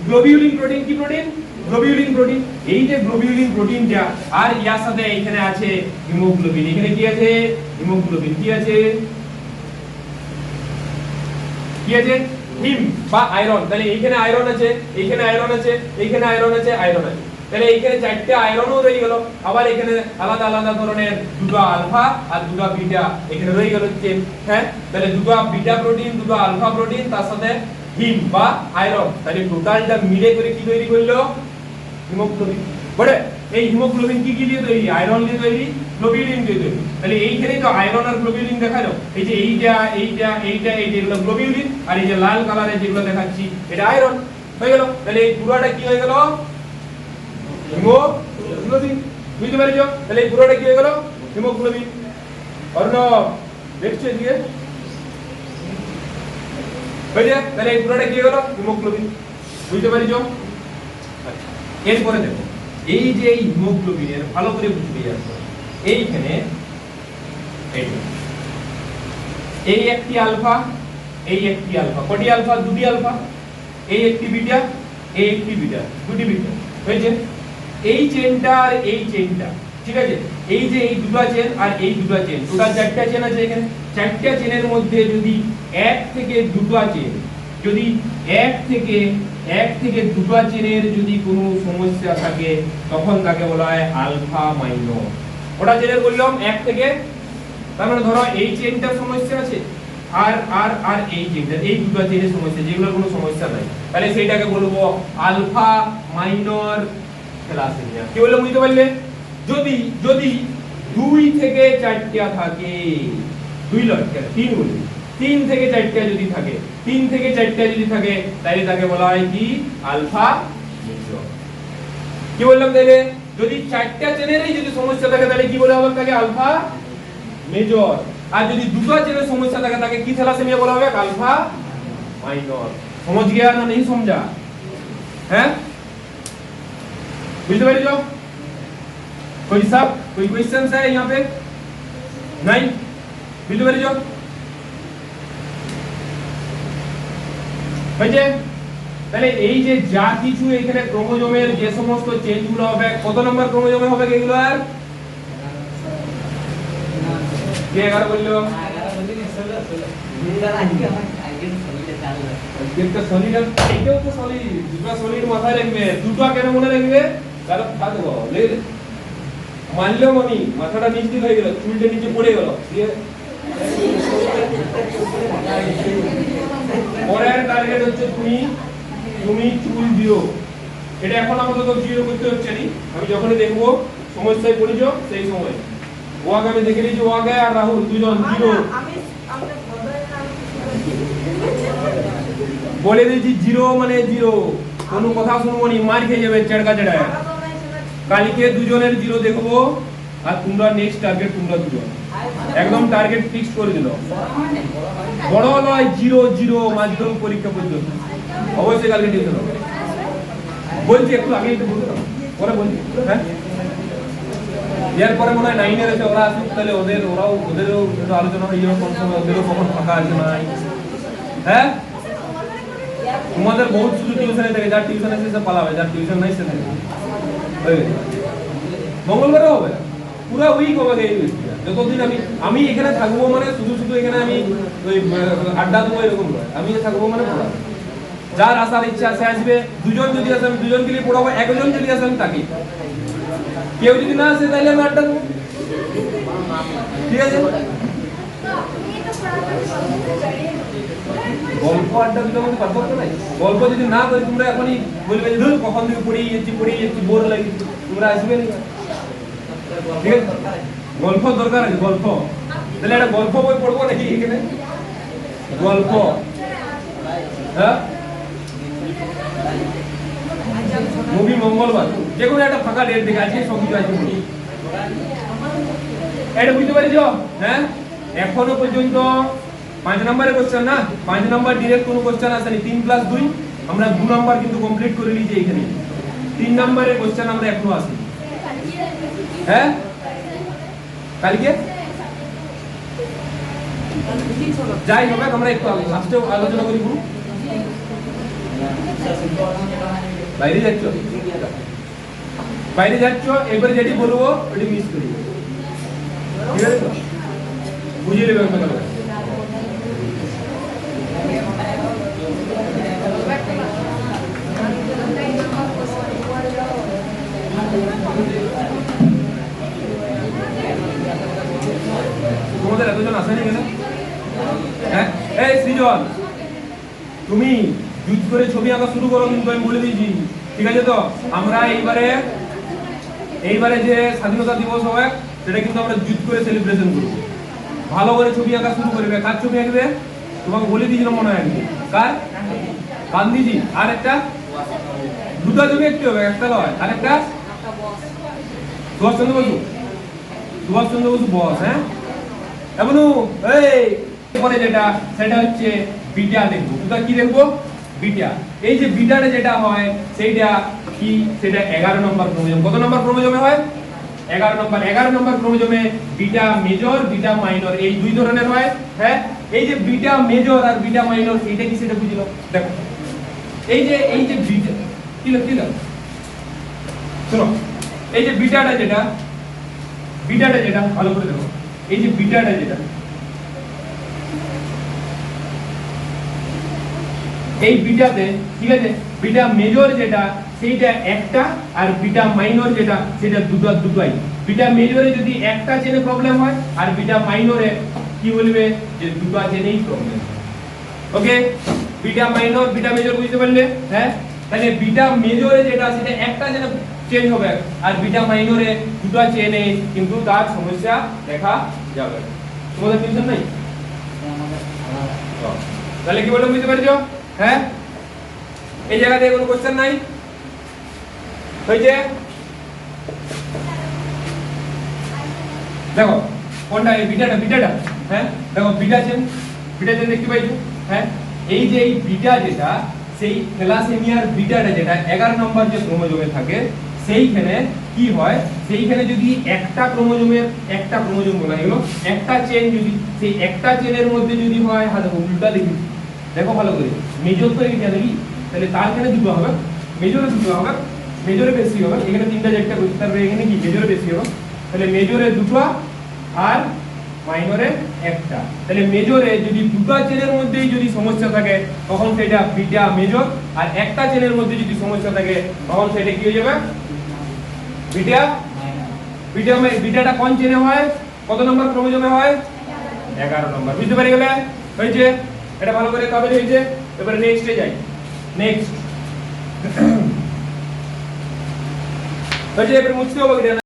গ্লোবিউলিন প্রোটিন কি প্রোটিন গ্লোবিউলিন প্রোটিন এই যে গ্লোবিউলিন প্রোটিনটা আর ইয়ার সাথে এখানে আছে হিমোগ্লোবিন এখানে কি আছে হিমোগ্লোবিন কি আছে হিম বা আয়রন তাহলে এইখানে আয়রন আছে এইখানে আয়রন আছে এইখানে আয়রন আছে আয়রন আছে তাহলে এইখানে চারটি আয়রনও রয়ে গেল আবার এখানে আলাদা আলাদা ধরনের দুটো আলফা আর দুটো বিটা এখানে রয়ে গেল চেন হ্যাঁ তাহলে দুটো বিটা প্রোটিন দুটো আলফা প্রোটিন তার সাথে হিম বা আয়রন তাহলে টোটালটা মিলে করে কি তৈরি করলো হিমোগ্লোবিন বড় এই হিমোগ্লোবিন কি দিয়ে তৈরি আয়রন দিয়ে তৈরি গ্লোবিউলিন দিয়ে তৈরি তাহলে এইখানে তো আয়রন আর গ্লোবিউলিন দেখালো এই যে এইটা এগুলো গ্লোবিউলিন আর এই যে লাল কালারে যেগুলো দেখাচ্ছি এটা আয়রন হয়ে গেল তাহলে এই পুরোটা কি হয়ে গেল হিমোগ্লোবিন বুঝতে পারছো তাহলে এই পুরোটা কি হয়ে গেল হিমোগ্লোবিন অর্ণব দেখছো এদিকে বুঝলে তাহলে এই পুরোটা কি হয়ে গেল হিমোগ্লোবিন বুঝতে পারছো এরপরে দেখো এই যে এই হিমোগ্লোবিনের ভালো করে বুঝতে যাচ্ছে এইখানে এই একটি আলফা কটি আলফা দুটি আলফা এই একটি বিটা দুটি বিটা হয়েছে এই চেনটা আর এই চেনটা ঠিক আছে এই যে এই দুটো চেন আর এই দুটো চেন টোটাল চারটা চেন আছে এখানে চারটা চেনের মধ্যে যদি এক থেকে দুটো চেন যদি এক থেকে দুটো চেনের যদি কোনো সমস্যা থাকে তখন তাকে বলা হয় আলফা মাইনর ওটা চেনের বললাম এক থেকে তার মানে ধরো এই চেনটার সমস্যা আছে আর এই চেনটা এই দুটো চেনের সমস্যা যেগুলোর কোনো সমস্যা নাই তাহলে সেইটাকে বলবো আলফা মাইনর থ্যালাসেমিয়া কি বললাম বুঝতে পারলে যদি 2 থেকে 4টা থাকে 2 লট কেন 3 বলি 3 থেকে 4টা যদি থাকে 3 থেকে 4টা যদি থাকে তাহলে তাকে বলা হয় কি আলফা মেজর কি বললাম তাহলে যদি 4টা চেনেরই যদি সমস্যা থাকে তাহলে কি বলা হবে তাকে আলফা মেজর আর যদি দুটো চেনের সমস্যা থাকে তাকে কি থ্যালাসেমিয়া বলা হবে আলফা माइनर समझ गया ना नहीं समझा है बुझते पारी जो कोई सब कोई क्वेश्चंस है यहाँ पे नहीं बुझते पारी जो বুঝে তাহলে এই যে যা কিছু এখানে ক্রোমোজোমের যে সমস্ত চেঞ্জগুলো হবে কত নম্বর ক্রোমোজোমে হবে এগুলো আর কে 11 বললো 11 বললি 16 আজকে সলিড এটাও তো সলিড দুটো সলিড মাথায় রাখবে দুটো কেন মনে রাখবে কারণ থাকবো মানলো মনি মাথাটা নিচে হয়ে গেল চুলটা নিচে পড়ে গেল দিয়ে পরের টার্গেট হচ্ছে তুমি চুল দিও এটা এখন আমাদের জিরো করতে হচ্ছে না আমি যখনই দেখব সমস্যায় পড়িছ সেই সময় ওয়াকে আমি দেখে নিয়েছি ওয়াকে আর রাহুল দুজন জিরো বলে দিয়েছি জিরো মানে জিরো কোনো কথা শুনবো নি মার খেয়ে যাবে চেড়কা চেড়ায় কালকে দুজনের জিরো দেখবো আর তোমরা নেক্সট টার্গেট তোমরা দুজন একদম টার্গেট ফিক্স করে দিল বড় নয় জিরো জিরো মাধ্যমিক পরীক্ষা পর্যন্ত অবশ্যই কালকে টিউশন হবে বলছি একটু আগে একটু বলতে পরে বলছি হ্যাঁ এরপরে মনে হয় 9 এর আছে ওরা আসুক তাহলে ওদেরও একটু আলোচনা হয়ে যাবে কোন সময় ওদেরও কখন ফাঁকা আছে নাই হ্যাঁ তোমাদের বহুত শুধু টিউশনে থেকে যার টিউশন আছে সে পালাবে যার টিউশন নাই সে থাকবে মঙ্গলবারও হবে পুরো উইক হবে এই উইকটা যতদিন আমি এখানে থাকবো মানে শুধু এখানে আমি ওই আড্ডা দেবো এরকম নয় আমি থাকবো মানে পুরো যার আসার ইচ্ছা সে আসবে দুজন যদি আসে আমি দুজনকে নিয়ে পড়াবো একজন যদি আসে আমি তাকে কেউ যদি না আসে তাহলে আমি আড্ডা দেবো ঠিক আছে গল্প আড্ডা দিতে আমাদের পারফেক্ট নাই গল্প যদি না করি তোমরা এখনই বলবে যে ধর কখন থেকে পড়েই যাচ্ছি বোর লাগে তোমরা আসবে না ঠিক আছে গল্প দরকার আছে গল্প তাহলে একটা গল্প বই পড়বো নাকি এখানে গল্প হ্যাঁ মুভি মঙ্গলবার যে কোনো একটা ফাঁকা ডেট দেখে আজকে সব কিছু আছে এটা বুঝতে পারিস হ্যাঁ এখনো পর্যন্ত 5 নম্বরের কোশ্চেন না 5 নম্বর ডাইরেক্ট কোনো কোশ্চেন আসেনি 3 + 2 আমরা 2 নাম্বার কিন্তু কমপ্লিট করে নিয়েছি এখানে 3 নম্বরের কোশ্চেন আমরা এখনো আসি হ্যাঁ কালকে যাই হবে আমরা একটু লাস্টে আলোচনা করি গুরু বাইরে যাচ্ছ এবারে যেটি বলবো ওটি মিস করি ঠিক আছে তো বুঝিয়ে দেবে কথা তোমাদের এতজন আসেনি কেন হ্যাঁ এই সৃজন তুমি জুত করে ছবি আঁকা শুরু করো কিন্তু আমি বলে দিয়েছি ঠিক আছে তো আমরা এইবারে যে স্বাধীনতা দিবস হয় সেটা কিন্তু আমরা জুত করে সেলিব্রেশন করব ভালো করে ছবি আঁকা শুরু করবে কার ছবি আঁকবে তোমাকে বলে দিয়েছিলাম মনে হয় আজকে কার গান্ধীজি আর একটা দুটো ছবি একটু হবে একটা নয় আর একটা সুভাষচন্দ্র বসু বস হ্যাঁ এমনু এই পরে যেটা সেটা হচ্ছে বিটা দেখবো তোমরা কি দেখবো বিটা এই যে বিটাটা যেটা হয় সেইটা কি সেটা 11 নম্বর ক্রোমোজোম কত নম্বর ক্রোমোজোমে হয় 11 নম্বর ক্রোমোজোমে বিটা মেজর বিটা মাইনর এই দুই ধরনের হয় হ্যাঁ এই যে বিটা মেজর আর বিটা মাইনর এইটা কি সেটা বুঝলো দেখো এই যে বিটা কি লিখো শোনো এই যে বিটাটা যেটা ভালো করে দেখো এই যে বিটাটা যেটা এই বিটাতে ঠিক আছে বিটা মেজর যেটা সেইটা একটা আর বিটা মাইনর যেটা সেটা দুটোই বিটা মেজরে যদি একটা চেনে প্রবলেম হয় আর বিটা মাইনরে কি বলবে যে দুটো চেনেই problem okay beta minor beta major বুঝতে পারলে হ্যাঁ তাহলে বিটা মেজরে যেটা সেটা একটা চেনে চেঞ্জ হবে আর বিটা মাইনরে দুটো চেনে কিন্তু তার সমস্যা দেখা যাবে তোমাদের টেনশন নাই তাহলে কি বললাম বুঝতে পারছো হ্যাঁ এই জায়গাতে কোনো কোশ্চেন নাই হয়েছে দেখো কোনটা এই বিটাটা হ্যাঁ দেখো বিটা চেন দেখতে পাইছো হ্যাঁ এই যে এই বিটা যেটা সেই থ্যালাসেমিয়ার বিটাটা যেটা 11 নম্বর যে ক্রোমোজোমে থাকে সেইখানে কি হয় সেইখানে যদি একটা ক্রোমোজোম বলা গেল একটা চেন যদি সেই একটা চেনের মধ্যে যদি হয় হ্যাঁ দেখো উল্টা দেখি দেখো ভালো করে মেজর তো এটা নাকি তাহলে তার এখানে দুটো হবে মেজরে বেশি হবে এখানে তিনটা চারটা করতে তারপরে এখানে কি মেজরে বেশি হবে তাহলে মেজরে দুটো আর মাইনরে একটা তাহলে মেজরে যদি দুটো চেনের মধ্যেই যদি সমস্যা থাকে তখন সেটা বিটা মেজর আর একটা চেনের মধ্যে যদি সমস্যা থাকে তখন সেটা কি হয়ে যাবে বিটাটা কোন চেনে হয় কত নম্বর ক্রোমোজোমে হয় 11 নম্বর বুঝতে পারি গেলে হয়েছে এটা ভালো করে কবে হয়েছে এবারে নেক্সটে যাই নেক্সট হয়েছে এবারে মুছতে হবে